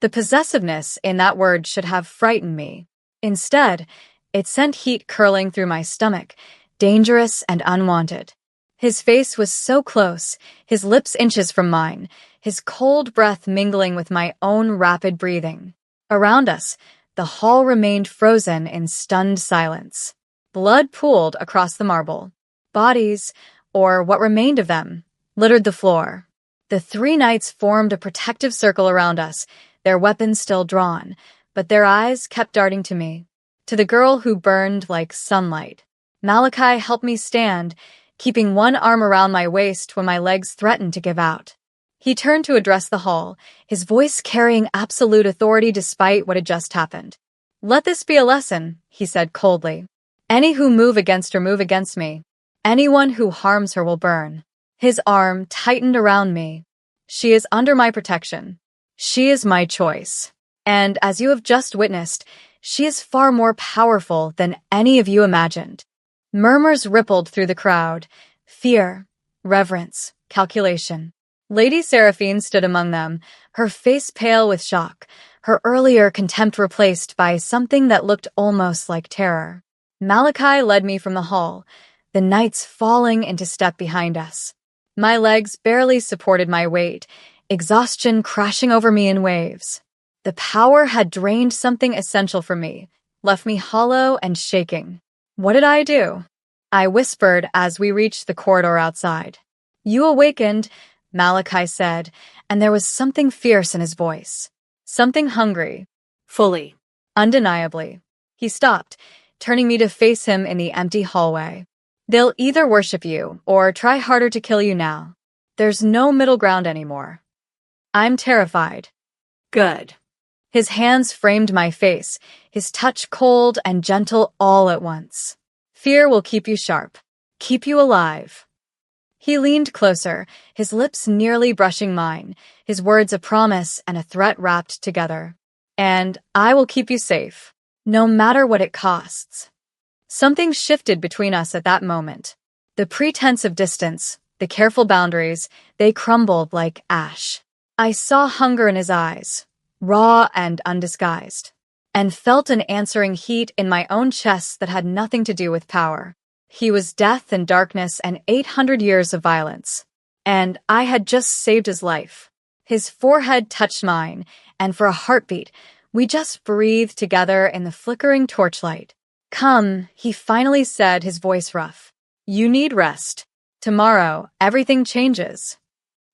The possessiveness in that word should have frightened me. Instead, it sent heat curling through my stomach, dangerous and unwanted. His face was so close, his lips inches from mine, his cold breath mingling with my own rapid breathing. Around us, the hall remained frozen in stunned silence. Blood pooled across the marble. Bodies, or what remained of them, littered the floor. The three knights formed a protective circle around us, their weapons still drawn, but their eyes kept darting to me, to the girl who burned like sunlight. Malachi helped me stand, keeping one arm around my waist when my legs threatened to give out. He turned to address the hall, his voice carrying absolute authority despite what had just happened. "Let this be a lesson," he said coldly. "Any who move against her move against me. Anyone who harms her will burn." His arm tightened around me. "She is under my protection. She is my choice. And as you have just witnessed, she is far more powerful than any of you imagined." Murmurs rippled through the crowd. Fear, reverence, calculation. Lady Seraphine stood among them, her face pale with shock, her earlier contempt replaced by something that looked almost like terror. Malachi led me from the hall, the knights falling into step behind us. My legs barely supported my weight, exhaustion crashing over me in waves. The power had drained something essential from me, left me hollow and shaking. "What did I do?" I whispered as we reached the corridor outside. "You awakened," Malachi said, and there was something fierce in his voice. Something hungry. Fully. Undeniably. He stopped, turning me to face him in the empty hallway. "They'll either worship you or try harder to kill you now. There's no middle ground anymore." I'm terrified. Good. His hands framed my face, his touch cold and gentle all at once. "Fear will keep you sharp, keep you alive." He leaned closer, his lips nearly brushing mine, his words a promise and a threat wrapped together. "And I will keep you safe, no matter what it costs." Something shifted between us at that moment. The pretense of distance, the careful boundaries, they crumbled like ash. I saw hunger in his eyes, raw and undisguised, and felt an answering heat in my own chest that had nothing to do with power. He was death and darkness and 800 years of violence. And I had just saved his life. His forehead touched mine, and for a heartbeat, we just breathed together in the flickering torchlight. "Come," he finally said, his voice rough. "You need rest. Tomorrow, everything changes."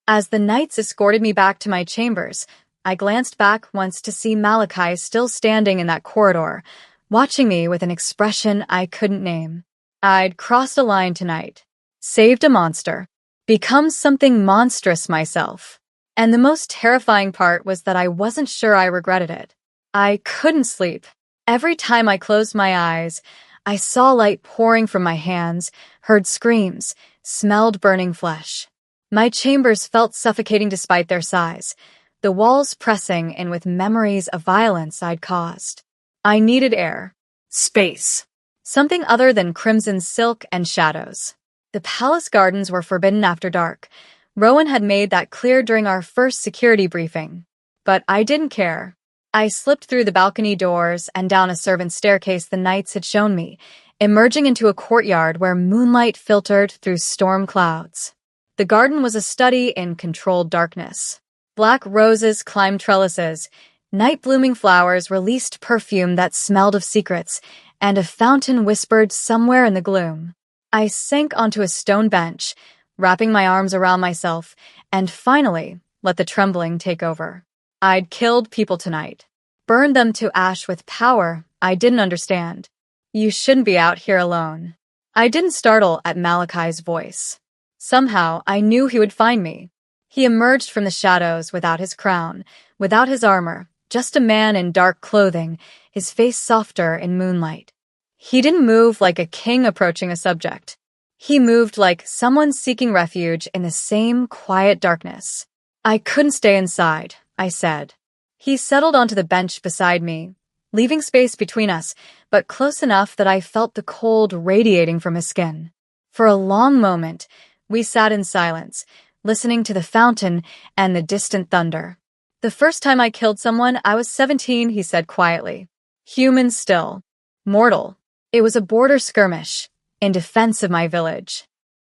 As the knights escorted me back to my chambers, I glanced back once to see Malachi still standing in that corridor, watching me with an expression I couldn't name. I'd crossed a line tonight, saved a monster, become something monstrous myself. And the most terrifying part was that I wasn't sure I regretted it. I couldn't sleep. Every time I closed my eyes, I saw light pouring from my hands, heard screams, smelled burning flesh. My chambers felt suffocating despite their size, the walls pressing in with memories of violence I'd caused. I needed air. Space. Something other than crimson silk and shadows. The palace gardens were forbidden after dark. Rowan had made that clear during our first security briefing. But I didn't care. I slipped through the balcony doors and down a servant's staircase the knights had shown me, emerging into a courtyard where moonlight filtered through storm clouds. The garden was a study in controlled darkness. Black roses climbed trellises, night-blooming flowers released perfume that smelled of secrets, and a fountain whispered somewhere in the gloom. I sank onto a stone bench, wrapping my arms around myself, and finally let the trembling take over. I'd killed people tonight, burned them to ash with power I didn't understand. "You shouldn't be out here alone." I didn't startle at Malachi's voice. Somehow I knew he would find me. He emerged from the shadows without his crown, without his armor, just a man in dark clothing, his face softer in moonlight. He didn't move like a king approaching a subject. He moved like someone seeking refuge in the same quiet darkness. "I couldn't stay inside," I said. He settled onto the bench beside me, leaving space between us, but close enough that I felt the cold radiating from his skin. For a long moment, we sat in silence, listening to the fountain and the distant thunder. "The first time I killed someone, I was 17, he said quietly. "Human still. Mortal. It was a border skirmish, in defense of my village."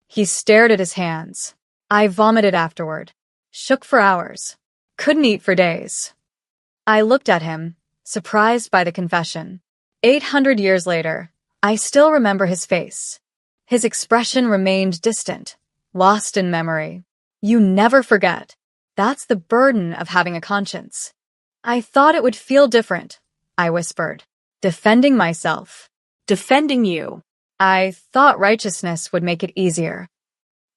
He stared at his hands. I vomited afterward. Shook for hours. Couldn't eat for days. I looked at him, surprised by the confession. 800 years later, I still remember his face. His expression remained distant, lost in memory. You never forget. That's the burden of having a conscience. I thought it would feel different, I whispered, defending myself. Defending you. I thought righteousness would make it easier.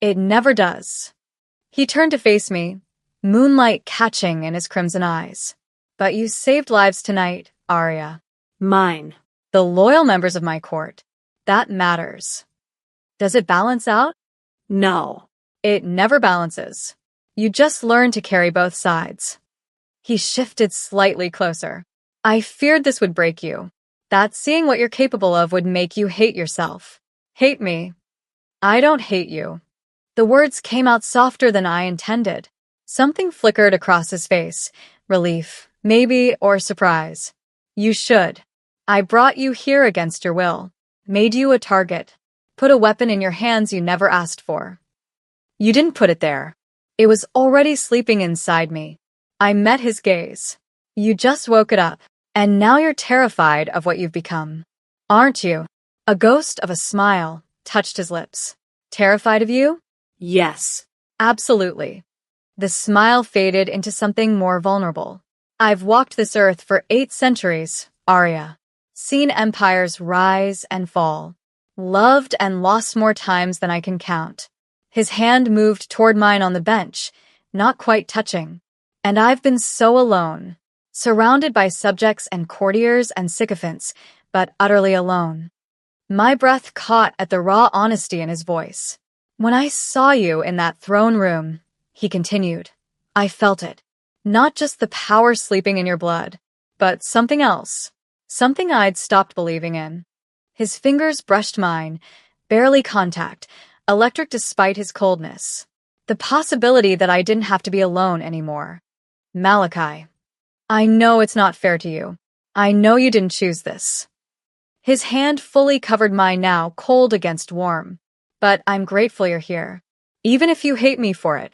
It never does. He turned to face me, moonlight catching in his crimson eyes. But you saved lives tonight, Arya. Mine. The loyal members of my court. That matters. Does it balance out? No. It never balances. You just learn to carry both sides. He shifted slightly closer. I feared this would break you. That seeing what you're capable of would make you hate yourself. Hate me. I don't hate you. The words came out softer than I intended. Something flickered across his face. Relief, maybe, or surprise. You should. I brought you here against your will. Made you a target. Put a weapon in your hands you never asked for. You didn't put it there. It was already sleeping inside me. I met his gaze. You just woke it up, and now you're terrified of what you've become. Aren't you? A ghost of a smile touched his lips. Terrified of you? Yes. Absolutely. The smile faded into something more vulnerable. I've walked this earth for 8 centuries, Arya. Seen empires rise and fall. Loved and lost more times than I can count. His hand moved toward mine on the bench, not quite touching. And I've been so alone, surrounded by subjects and courtiers and sycophants, but utterly alone. My breath caught at the raw honesty in his voice. When I saw you in that throne room, he continued, I felt it. Not just the power sleeping in your blood, but something else. Something I'd stopped believing in. His fingers brushed mine, barely contact, electric despite his coldness. The possibility that I didn't have to be alone anymore. Malachi, I know it's not fair to you. I know you didn't choose this. His hand fully covered mine now, cold against warm. But I'm grateful you're here, even if you hate me for it.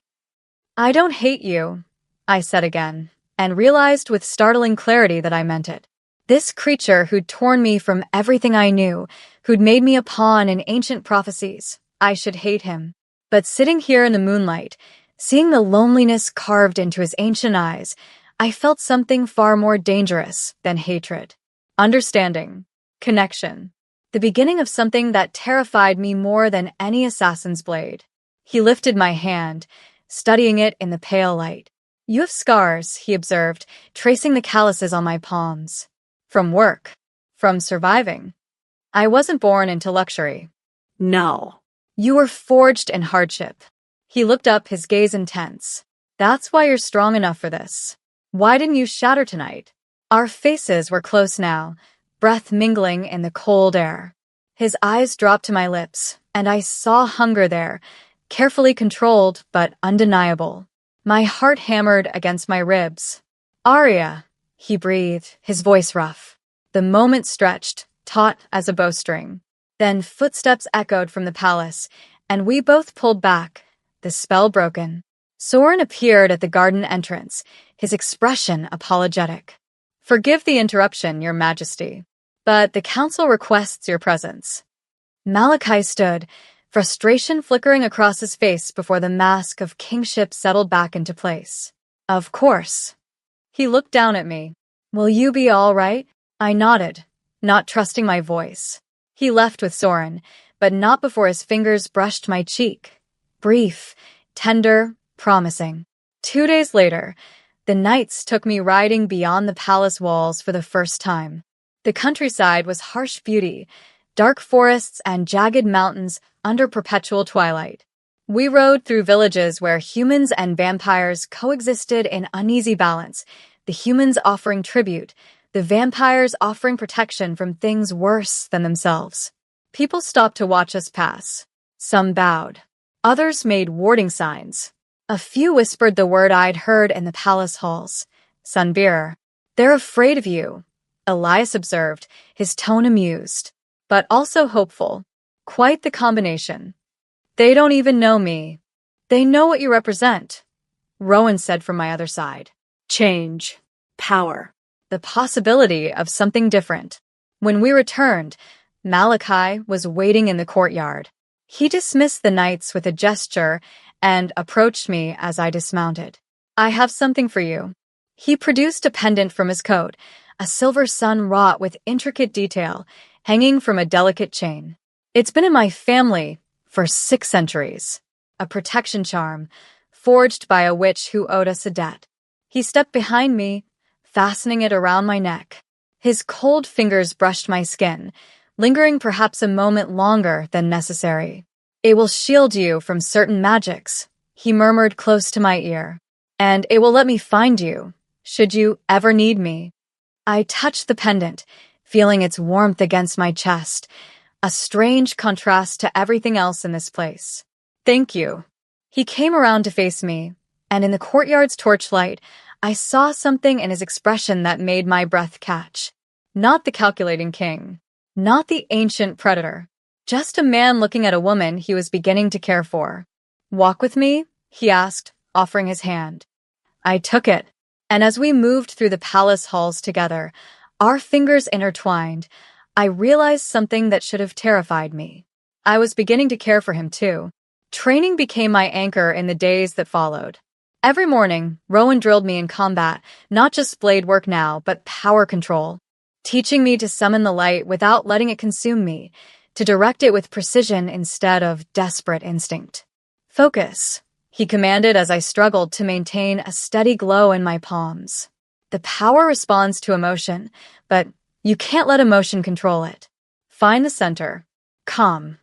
I don't hate you, I said again, and realized with startling clarity that I meant it. This creature who'd torn me from everything I knew, who'd made me a pawn in ancient prophecies, I should hate him. But sitting here in the moonlight, seeing the loneliness carved into his ancient eyes, I felt something far more dangerous than hatred. Understanding. Connection. The beginning of something that terrified me more than any assassin's blade. He lifted my hand, studying it in the pale light. You have scars, he observed, tracing the calluses on my palms. From work. From surviving. I wasn't born into luxury. No. You were forged in hardship. He looked up, his gaze intense. That's why you're strong enough for this. Why didn't you shatter tonight? Our faces were close now, breath mingling in the cold air. His eyes dropped to my lips, and I saw hunger there, carefully controlled but undeniable. My heart hammered against my ribs. Arya, he breathed, his voice rough. The moment stretched, taut as a bowstring. Then footsteps echoed from the palace, and we both pulled back, the spell broken. Soren appeared at the garden entrance, his expression apologetic. Forgive the interruption, Your Majesty, but the council requests your presence. Malachi stood, frustration flickering across his face before the mask of kingship settled back into place. Of course. He looked down at me. Will you be all right? I nodded, not trusting my voice. He left with Soren, but not before his fingers brushed my cheek. Brief, tender, promising. 2 days later, the knights took me riding beyond the palace walls for the first time. The countryside was harsh beauty, dark forests and jagged mountains under perpetual twilight. We rode through villages where humans and vampires coexisted in uneasy balance, the humans offering tribute, the vampires offering protection from things worse than themselves. People stopped to watch us pass. Some bowed. Others made warding signs. A few whispered the word I'd heard in the palace halls. Sunbearer. They're afraid of you, Elias observed, his tone amused, but also hopeful. Quite the combination. They don't even know me. They know what you represent, Rowan said from my other side. Change. Power. The possibility of something different. When we returned, Malachi was waiting in the courtyard. He dismissed the knights with a gesture and approached me as I dismounted. "I have something for you." He produced a pendant from his coat, a silver sun wrought with intricate detail, hanging from a delicate chain. "It's been in my family for 6 centuries. A protection charm, forged by a witch who owed us a debt." He stepped behind me, fastening it around my neck. His cold fingers brushed my skin, lingering perhaps a moment longer than necessary. "It will shield you from certain magics," he murmured close to my ear. "And it will let me find you, should you ever need me." I touched the pendant, feeling its warmth against my chest, a strange contrast to everything else in this place. "Thank you." He came around to face me, and in the courtyard's torchlight, I saw something in his expression that made my breath catch. Not the calculating king, not the ancient predator, just a man looking at a woman he was beginning to care for. "Walk with me?" he asked, offering his hand. I took it, and as we moved through the palace halls together, our fingers intertwined, I realized something that should have terrified me. I was beginning to care for him too. Training became my anchor in the days that followed. Every morning, Rowan drilled me in combat, not just blade work now, but power control, teaching me to summon the light without letting it consume me, to direct it with precision instead of desperate instinct. "Focus," he commanded as I struggled to maintain a steady glow in my palms. The power responds to emotion, but you can't let emotion control it. Find the center. Calm.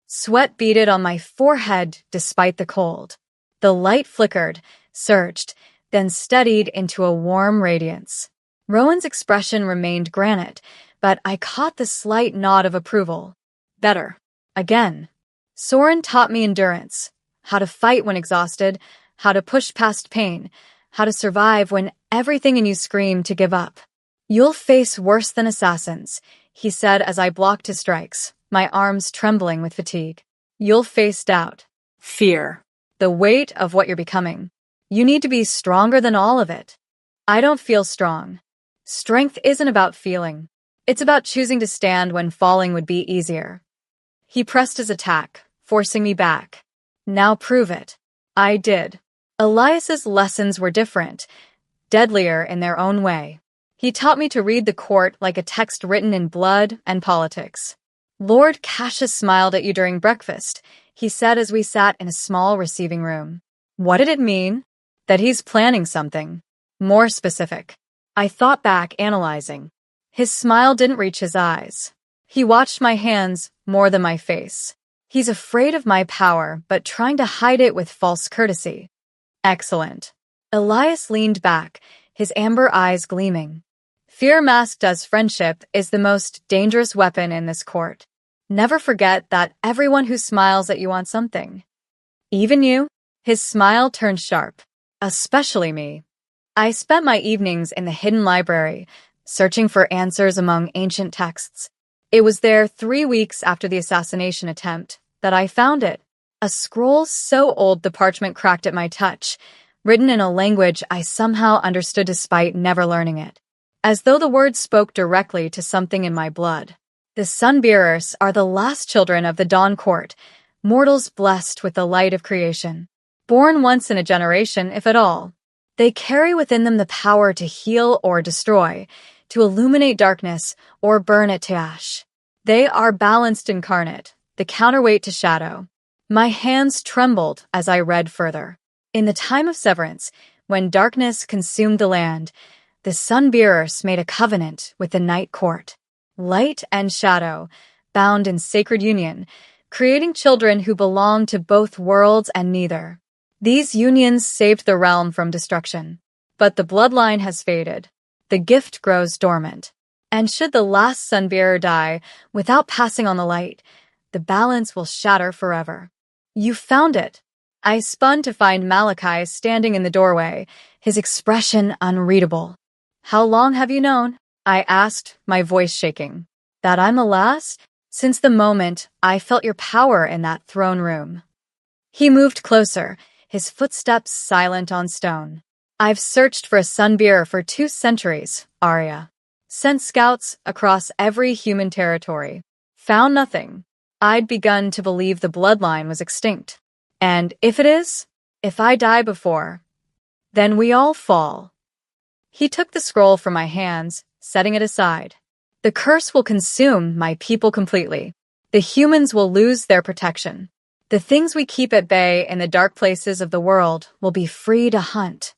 Sweat beaded on my forehead despite the cold. The light flickered, surged, then steadied into a warm radiance. Rowan's expression remained granite, but I caught the slight nod of approval. "Better." Again. Soren taught me endurance, how to fight when exhausted, how to push past pain, how to survive when everything in you screamed to give up. "You'll face worse than assassins," he said as I blocked his strikes, my arms trembling with fatigue. "You'll face doubt, Fear. the weight of what you're becoming. You need to be stronger than all of it." I don't feel strong. Strength isn't about feeling. It's about choosing to stand when falling would be easier. He pressed his attack, forcing me back. "Now prove it." I did. Elias's lessons were different, deadlier in their own way. He taught me to read the court like a text written in blood and politics. "Lord Cassius smiled at you during breakfast," he said as we sat in a small receiving room. What did it mean? That he's planning something. More specific. I thought back, analyzing. His smile didn't reach his eyes. He watched my hands more than my face. He's afraid of my power, but trying to hide it with false courtesy. Excellent. Elias leaned back, his amber eyes gleaming. Fear masked as friendship is the most dangerous weapon in this court. Never forget that everyone who smiles at you wants something. Even you? His smile turned sharp. Especially me. I spent my evenings in the hidden library, searching for answers among ancient texts. It was there 3 weeks after the assassination attempt that I found it. A scroll so old the parchment cracked at my touch, written in a language I somehow understood despite never learning it. As though the words spoke directly to something in my blood. The Sunbearers are the last children of the Dawn Court, mortals blessed with the light of creation. Born once in a generation, if at all. They carry within them the power to heal or destroy, to illuminate darkness or burn it to ash. They are balanced incarnate, the counterweight to shadow. My hands trembled as I read further. In the time of severance, when darkness consumed the land, the Sunbearers made a covenant with the Night Court. Light and shadow, bound in sacred union, creating children who belong to both worlds and neither. These unions saved the realm from destruction. But the bloodline has faded. The gift grows dormant. And should the last Sunbearer die without passing on the light, the balance will shatter forever. You found it. I spun to find Malachi standing in the doorway, his expression unreadable. How long have you known? I asked, my voice shaking. That I'm the last? Since the moment I felt your power in that throne room. He moved closer, his footsteps silent on stone. I've searched for a Sunbearer for 2 centuries, Arya. Sent scouts across every human territory. Found nothing. I'd begun to believe the bloodline was extinct. And if it is, if I die before, then we all fall. He took the scroll from my hands, setting it aside. The curse will consume my people completely. The humans will lose their protection. The things we keep at bay in the dark places of the world will be free to hunt.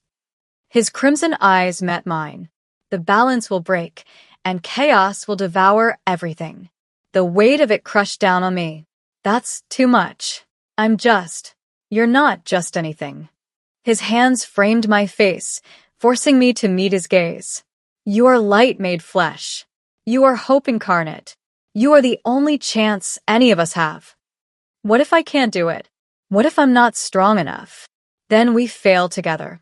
His crimson eyes met mine. The balance will break, and chaos will devour everything. The weight of it crushed down on me. That's too much. I'm just. You're not just anything. His hands framed my face, forcing me to meet his gaze. You are light made flesh. You are hope incarnate. You are the only chance any of us have. What if I can't do it? What if I'm not strong enough? Then we fail together.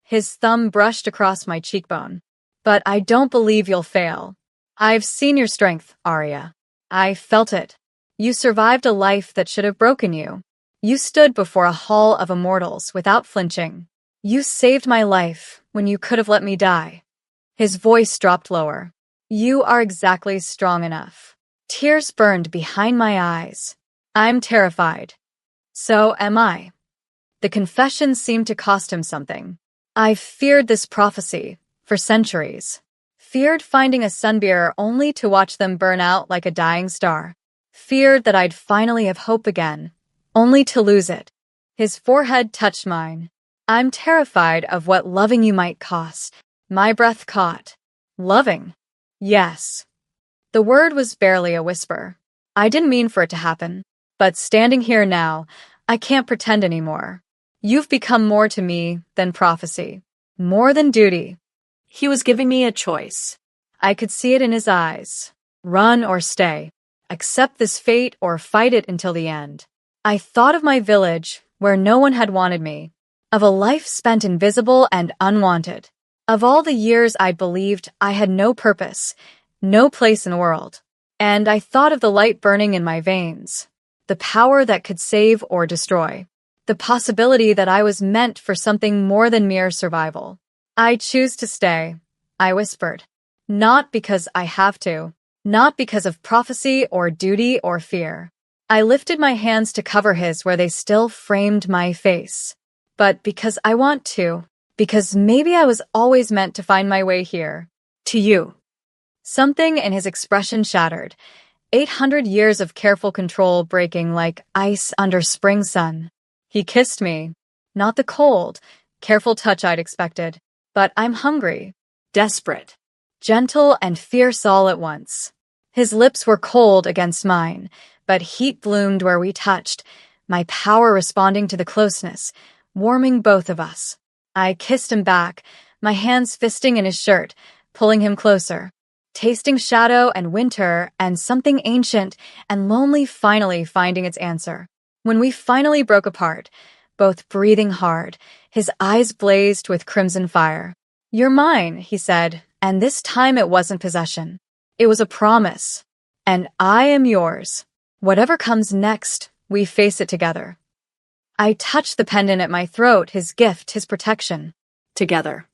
His thumb brushed across my cheekbone. But I don't believe you'll fail. I've seen your strength, Arya. I felt it. You survived a life that should have broken you. You stood before a hall of immortals without flinching. You saved my life when you could have let me die. His voice dropped lower. You are exactly strong enough. Tears burned behind my eyes. I'm terrified. So am I. The confession seemed to cost him something. I've feared this prophecy for centuries. Feared finding a sunbearer only to watch them burn out like a dying star. Feared that I'd finally have hope again, only to lose it. His forehead touched mine. I'm terrified of what loving you might cost. My breath caught. Loving? Yes. The word was barely a whisper. I didn't mean for it to happen. But standing here now, I can't pretend anymore. You've become more to me than prophecy. More than duty. He was giving me a choice. I could see it in his eyes. Run or stay. Accept this fate or fight it until the end. I thought of my village, where no one had wanted me. Of a life spent invisible and unwanted. Of all the years I believed I had no purpose, no place in the world. And I thought of the light burning in my veins. The power that could save or destroy. The possibility that I was meant for something more than mere survival. I choose to stay, I whispered. Not because I have to. Not because of prophecy or duty or fear. I lifted my hands to cover his where they still framed my face. But because I want to. Because maybe I was always meant to find my way here. To you. Something in his expression shattered. 800 years of careful control breaking like ice under spring sun. He kissed me. Not the cold, careful touch I'd expected. But I'm hungry. Desperate. Gentle and fierce all at once. His lips were cold against mine, but heat bloomed where we touched, my power responding to the closeness, warming both of us. I kissed him back, my hands fisting in his shirt, pulling him closer. Tasting shadow and winter and something ancient and lonely finally finding its answer. When we finally broke apart, both breathing hard, his eyes blazed with crimson fire. You're mine, he said, and this time it wasn't possession. It was a promise. And I am yours. Whatever comes next, we face it together. I touched the pendant at my throat, his gift, his protection. Together.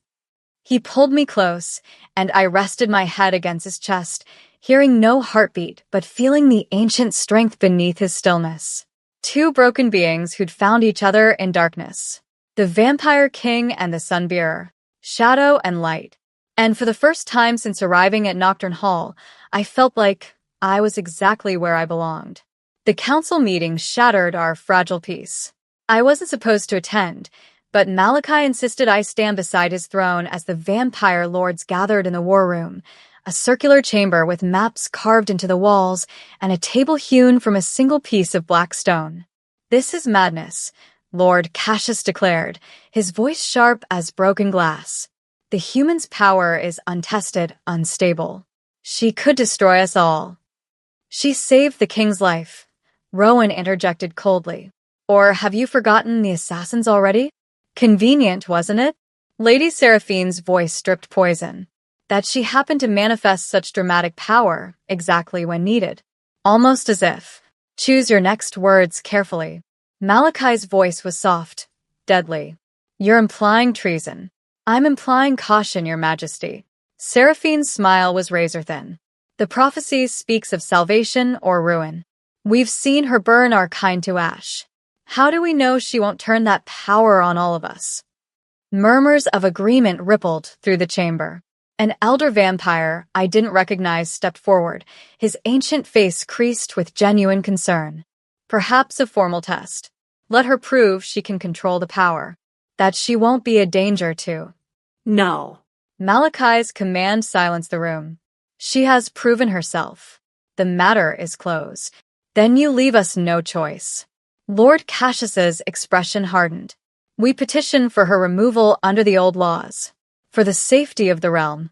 He pulled me close, and I rested my head against his chest, hearing no heartbeat but feeling the ancient strength beneath his stillness. Two broken beings who'd found each other in darkness. The vampire king and the sunbearer. Shadow and light. And for the first time since arriving at Nocturne Hall, I felt like I was exactly where I belonged. The council meeting shattered our fragile peace. I wasn't supposed to attend, but Malachi insisted I stand beside his throne as the vampire lords gathered in the war room, a circular chamber with maps carved into the walls and a table hewn from a single piece of black stone. This is madness, Lord Cassius declared, his voice sharp as broken glass. The human's power is untested, unstable. She could destroy us all. She saved the king's life, Rowan interjected coldly. Or have you forgotten the assassins already? Convenient, wasn't it? Lady Seraphine's voice stripped poison. That she happened to manifest such dramatic power exactly when needed. Almost as if. Choose your next words carefully. Malachi's voice was soft, deadly. You're implying treason. I'm implying caution, Your Majesty. Seraphine's smile was razor-thin. The prophecy speaks of salvation or ruin. We've seen her burn our kind to ash. How do we know she won't turn that power on all of us? Murmurs of agreement rippled through the chamber. An elder vampire I didn't recognize stepped forward, his ancient face creased with genuine concern. Perhaps a formal test. Let her prove she can control the power. That she won't be a danger to. No. Malachi's command silenced the room. She has proven herself. The matter is closed. Then you leave us no choice. Lord Cassius's expression hardened. We petition for her removal under the old laws. For the safety of the realm.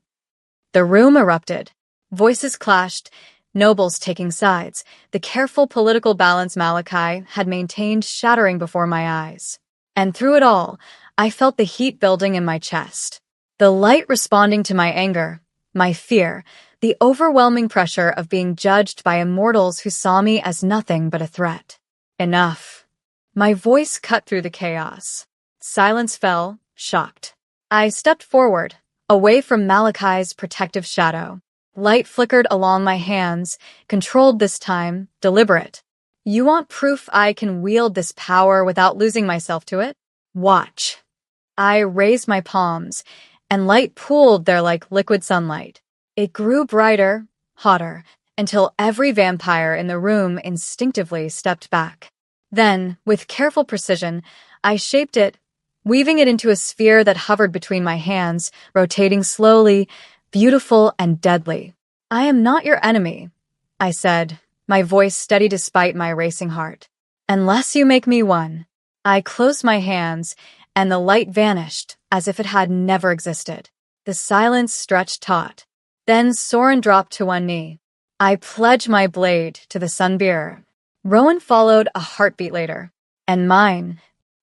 The room erupted. Voices clashed, nobles taking sides, the careful political balance Malachi had maintained shattering before my eyes. And through it all, I felt the heat building in my chest. The light responding to my anger, my fear, the overwhelming pressure of being judged by immortals who saw me as nothing but a threat. Enough. My voice cut through the chaos. Silence fell, shocked. I stepped forward, away from Malachi's protective shadow. Light flickered along my hands, controlled this time, deliberate. You want proof I can wield this power without losing myself to it? Watch. I raised my palms, and light pooled there like liquid sunlight. It grew brighter, hotter, until every vampire in the room instinctively stepped back. Then, with careful precision, I shaped it, weaving it into a sphere that hovered between my hands, rotating slowly, beautiful and deadly. I am not your enemy, I said, my voice steady despite my racing heart. Unless you make me one. I closed my hands, and the light vanished as if it had never existed. The silence stretched taut. Then Soren dropped to one knee. I pledge my blade to the sunbearer. Rowan followed a heartbeat later. And mine.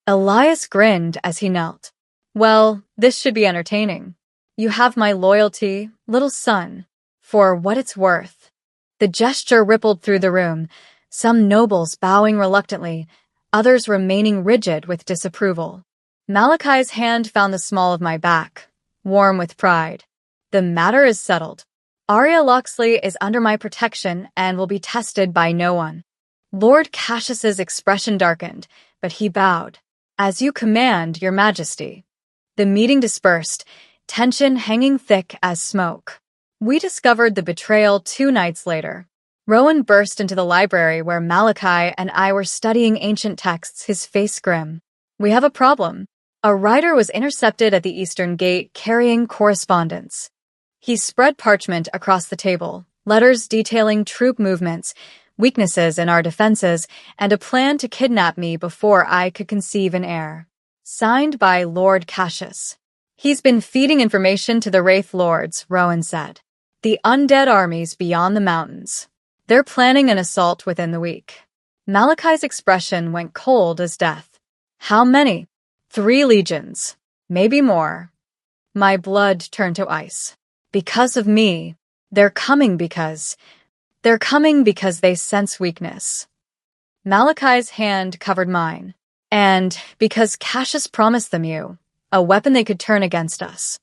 Elias grinned as he knelt. Well, this should be entertaining. You have my loyalty, little son, for what it's worth. The gesture rippled through the room, some nobles bowing reluctantly, others remaining rigid with disapproval. Malachi's hand found the small of my back, warm with pride. The matter is settled. Arya Loxley is under my protection and will be tested by no one. Lord Cassius's expression darkened, but he bowed. As you command, your majesty. The meeting dispersed, tension hanging thick as smoke. We discovered the betrayal 2 nights later. Rowan burst into the library where Malachi and I were studying ancient texts, his face grim. We have a problem. A rider was intercepted at the eastern gate carrying correspondence. He spread parchment across the table, letters detailing troop movements, weaknesses in our defenses, and a plan to kidnap me before I could conceive an heir. Signed by Lord Cassius. He's been feeding information to the Wraith Lords, Rowan said. The undead armies beyond the mountains. They're planning an assault within the week. Malachi's expression went cold as death. How many? 3 legions. Maybe more. My blood turned to ice. Because of me. They're coming because they sense weakness. Malachi's hand covered mine. And because Cassius promised them a weapon they could turn against us.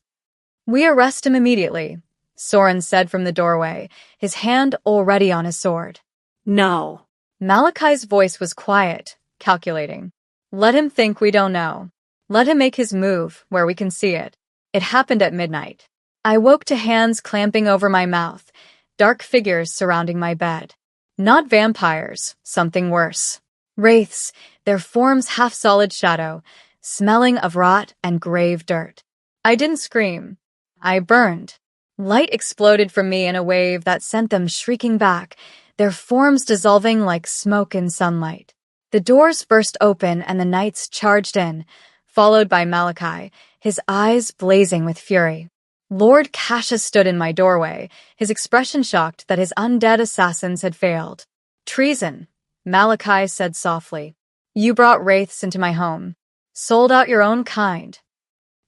We arrest him immediately, Soren said from the doorway, his hand already on his sword. No. Malachi's voice was quiet, calculating. Let him think we don't know. Let him make his move where we can see it. It happened at midnight. I woke to hands clamping over my mouth, dark figures surrounding my bed. Not vampires, something worse. Wraiths, their forms half-solid shadow, smelling of rot and grave dirt. I didn't scream. I burned. Light exploded from me in a wave that sent them shrieking back, their forms dissolving like smoke in sunlight. The doors burst open and the knights charged in, followed by Malachi, his eyes blazing with fury. Lord Cassius stood in my doorway, his expression shocked that his undead assassins had failed. Treason, Malachi said softly. You brought wraiths into my home. Sold out your own kind.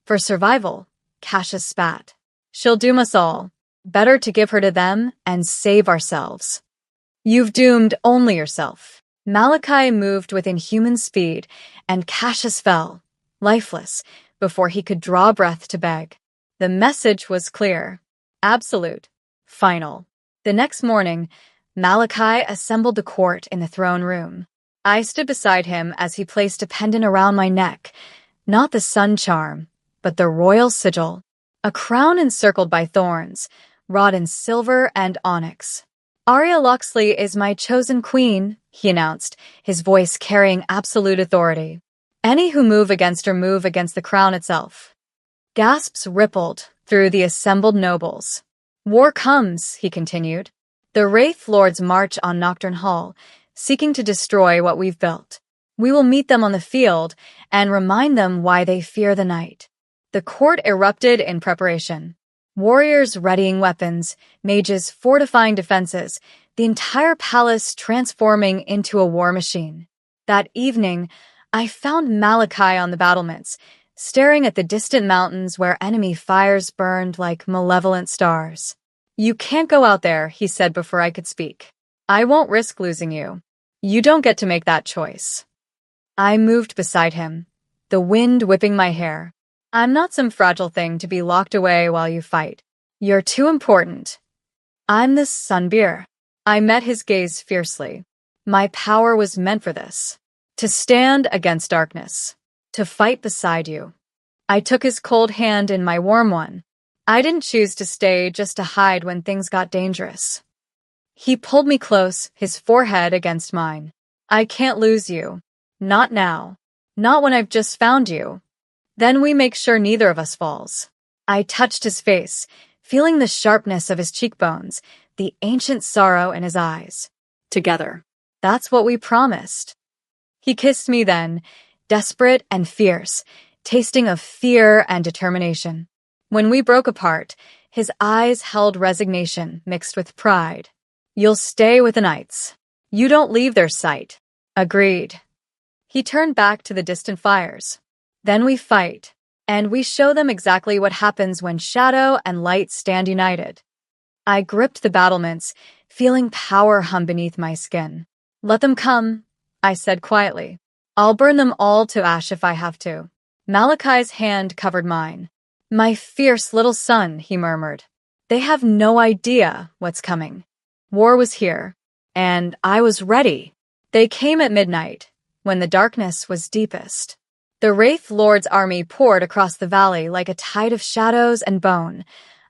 For survival, Cassius spat. She'll doom us all. Better to give her to them and save ourselves. You've doomed only yourself. Malachi moved with inhuman speed, and Cassius fell, lifeless, before he could draw breath to beg. The message was clear. Absolute. Final. The next morning, Malachi assembled the court in the throne room. I stood beside him as he placed a pendant around my neck, not the sun charm, but the royal sigil, a crown encircled by thorns, wrought in silver and onyx. Arya Loxley is my chosen queen, he announced, his voice carrying absolute authority. Any who move against her move against the crown itself. Gasps rippled through the assembled nobles. War comes, he continued. The Wraith Lords march on Nocturne Hall, seeking to destroy what we've built. We will meet them on the field and remind them why they fear the night. The court erupted in preparation. Warriors readying weapons, mages fortifying defenses, the entire palace transforming into a war machine. That evening, I found Malachi on the battlements, staring at the distant mountains where enemy fires burned like malevolent stars. You can't go out there, he said before I could speak. I won't risk losing you. You don't get to make that choice. I moved beside him, the wind whipping my hair. I'm not some fragile thing to be locked away while you fight. You're too important. I'm the Sunbear. I met his gaze fiercely. My power was meant for this. To stand against darkness. To fight beside you. I took his cold hand in my warm one. I didn't choose to stay just to hide when things got dangerous. He pulled me close, his forehead against mine. I can't lose you. Not now. Not when I've just found you. Then we make sure neither of us falls. I touched his face, feeling the sharpness of his cheekbones, the ancient sorrow in his eyes. Together. That's what we promised. He kissed me then, desperate and fierce, tasting of fear and determination. When we broke apart, his eyes held resignation mixed with pride. You'll stay with the knights. You don't leave their sight. Agreed. He turned back to the distant fires. Then we fight, and we show them exactly what happens when shadow and light stand united. I gripped the battlements, feeling power hum beneath my skin. Let them come, I said quietly. I'll burn them all to ash if I have to. Malachi's hand covered mine. My fierce little son, he murmured. They have no idea what's coming. War was here, and I was ready. They came at midnight, when the darkness was deepest. The Wraith Lord's army poured across the valley like a tide of shadows and bone,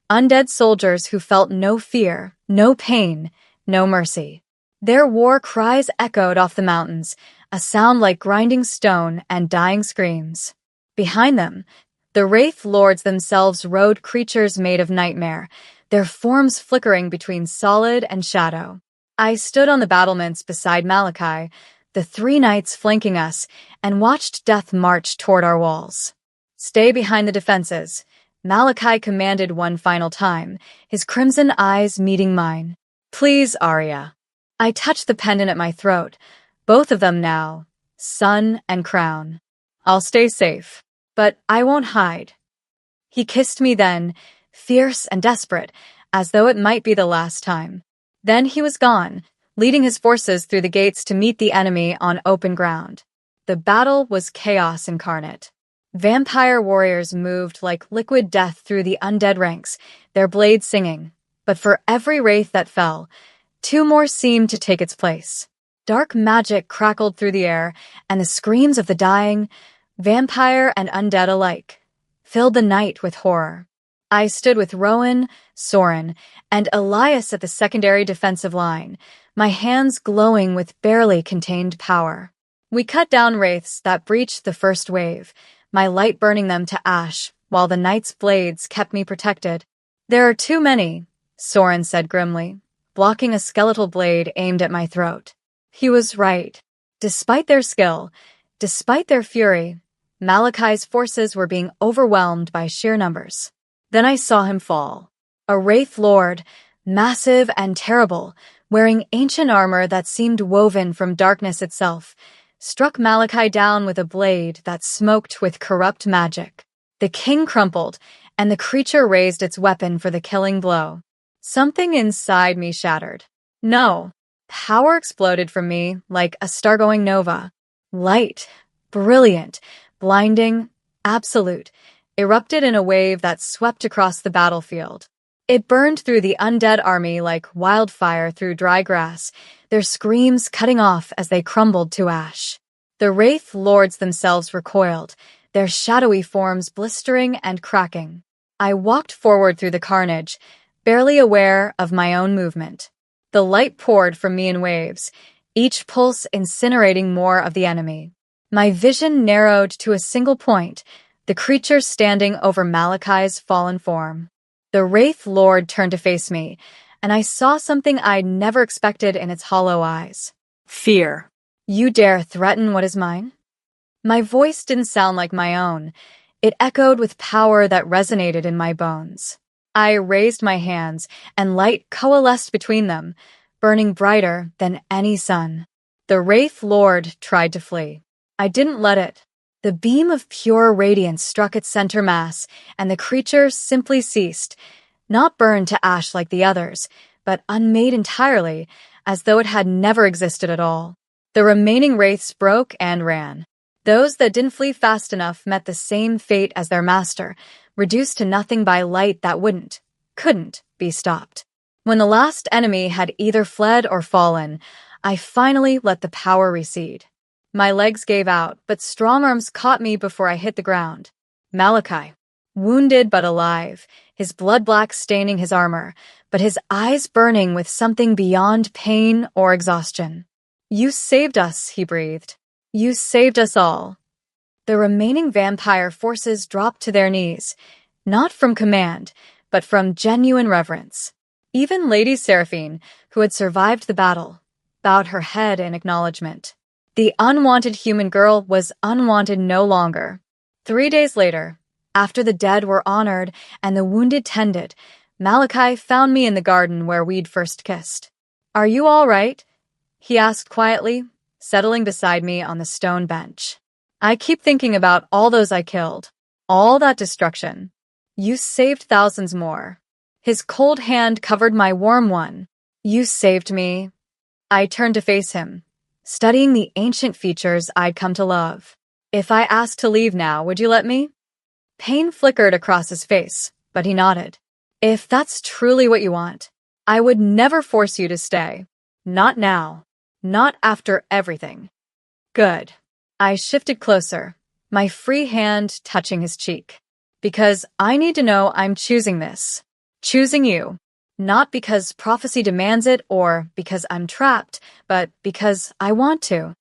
undead soldiers who felt no fear, no pain, no mercy. Their war cries echoed off the mountains, a sound like grinding stone and dying screams. Behind them, the Wraith Lords themselves rode creatures made of nightmare, their forms flickering between solid and shadow. I stood on the battlements beside Malachi, the three knights flanking us, and watched death march toward our walls. Stay behind the defenses, Malachi commanded one final time, his crimson eyes meeting mine. Please, Arya. I touched the pendant at my throat, both of them now, sun and crown. I'll stay safe, but I won't hide. He kissed me then, fierce and desperate, as though it might be the last time. Then he was gone, leading his forces through the gates to meet the enemy on open ground. The battle was chaos incarnate. Vampire warriors moved like liquid death through the undead ranks, their blades singing. But for every wraith that fell, two more seemed to take its place. Dark magic crackled through the air, and the screams of the dying, vampire and undead alike, filled the night with horror. I stood with Rowan, Soren, and Elias at the secondary defensive line, my hands glowing with barely contained power. We cut down wraiths that breached the first wave, my light burning them to ash, while the knight's blades kept me protected. There are too many, Soren said grimly, blocking a skeletal blade aimed at my throat. He was right. Despite their skill, despite their fury, Malachi's forces were being overwhelmed by sheer numbers. Then I saw him fall. A Wraith Lord, massive and terrible, wearing ancient armor that seemed woven from darkness itself, struck Malachi down with a blade that smoked with corrupt magic. The king crumpled, and the creature raised its weapon for the killing blow. Something inside me shattered. No. Power exploded from me like a star-going nova. Light, brilliant, blinding, absolute, erupted in a wave that swept across the battlefield. It burned through the undead army like wildfire through dry grass, their screams cutting off as they crumbled to ash. The Wraith Lords themselves recoiled, their shadowy forms blistering and cracking. I walked forward through the carnage, barely aware of my own movement. The light poured from me in waves, each pulse incinerating more of the enemy. My vision narrowed to a single point, the creature standing over Malachi's fallen form. The Wraith Lord turned to face me, and I saw something I'd never expected in its hollow eyes. Fear. You dare threaten what is mine? My voice didn't sound like my own. It echoed with power that resonated in my bones. I raised my hands, and light coalesced between them, burning brighter than any sun. The Wraith Lord tried to flee. I didn't let it. The beam of pure radiance struck its center mass, and the creature simply ceased, not burned to ash like the others, but unmade entirely, as though it had never existed at all. The remaining wraiths broke and ran. Those that didn't flee fast enough met the same fate as their master, reduced to nothing by light that couldn't be stopped. When the last enemy had either fled or fallen, I finally let the power recede. My legs gave out, but strong arms caught me before I hit the ground. Malachi, wounded but alive, his blood black staining his armor, but his eyes burning with something beyond pain or exhaustion. You saved us, he breathed. You saved us all. The remaining vampire forces dropped to their knees, not from command, but from genuine reverence. Even Lady Seraphine, who had survived the battle, bowed her head in acknowledgement. The unwanted human girl was unwanted no longer. 3 days later, after the dead were honored and the wounded tended, Malachi found me in the garden where we'd first kissed. "Are you all right?" he asked quietly, settling beside me on the stone bench. "I keep thinking about all those I killed, all that destruction. You saved thousands more." His cold hand covered my warm one. "You saved me." I turned to face him, studying the ancient features I'd come to love. "If I asked to leave now, would you let me?" Pain flickered across his face, but he nodded. "If that's truly what you want, I would never force you to stay. Not now. Not after everything." "Good." I shifted closer, my free hand touching his cheek. "Because I need to know I'm choosing this. Choosing you. Not because prophecy demands it or because I'm trapped, but because I want to."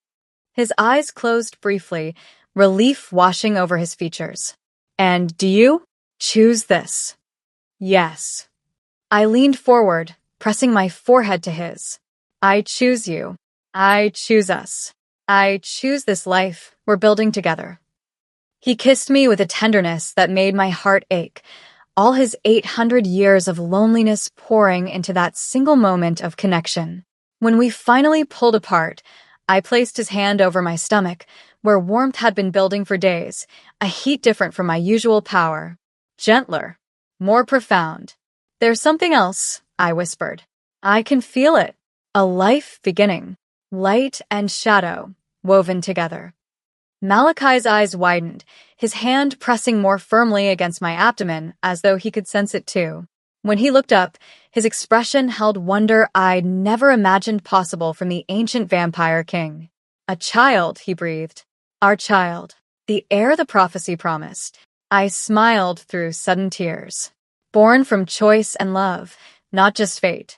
His eyes closed briefly, relief washing over his features. "And do you choose this?" "Yes." I leaned forward, pressing my forehead to his. "I choose you. I choose us. I choose this life we're building together." He kissed me with a tenderness that made my heart ache, all his 800 years of loneliness pouring into that single moment of connection. When we finally pulled apart, I placed his hand over my stomach, where warmth had been building for days, a heat different from my usual power. Gentler, more profound. "There's something else," I whispered. "I can feel it. A life beginning. Light and shadow, woven together." Malachi's eyes widened, his hand pressing more firmly against my abdomen as though he could sense it too. When he looked up, his expression held wonder I'd never imagined possible from the ancient vampire king. "A child," he breathed. "Our child. The heir the prophecy promised." I smiled through sudden tears. "Born from choice and love, not just fate."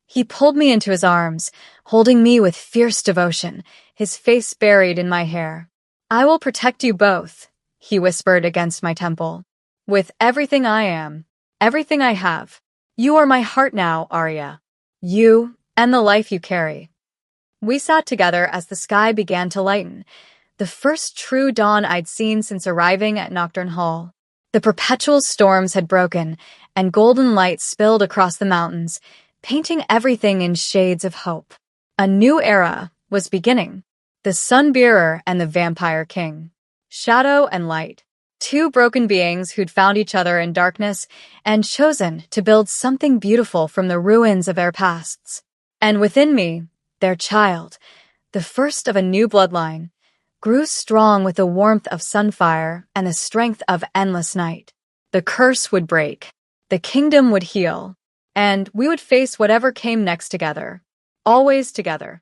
He pulled me into his arms, holding me with fierce devotion, his face buried in my hair. "I will protect you both," he whispered against my temple. "With everything I am, everything I have. You are my heart now, Arya. You and the life you carry." We sat together as the sky began to lighten, the first true dawn I'd seen since arriving at Nocturne Hall. The perpetual storms had broken, and golden light spilled across the mountains, painting everything in shades of hope. A new era was beginning. The Sunbearer and the Vampire King. Shadow and light. Two broken beings who'd found each other in darkness and chosen to build something beautiful from the ruins of their pasts. And within me, their child, the first of a new bloodline, grew strong with the warmth of sunfire and the strength of endless night. The curse would break. The kingdom would heal, and we would face whatever came next together. Always together.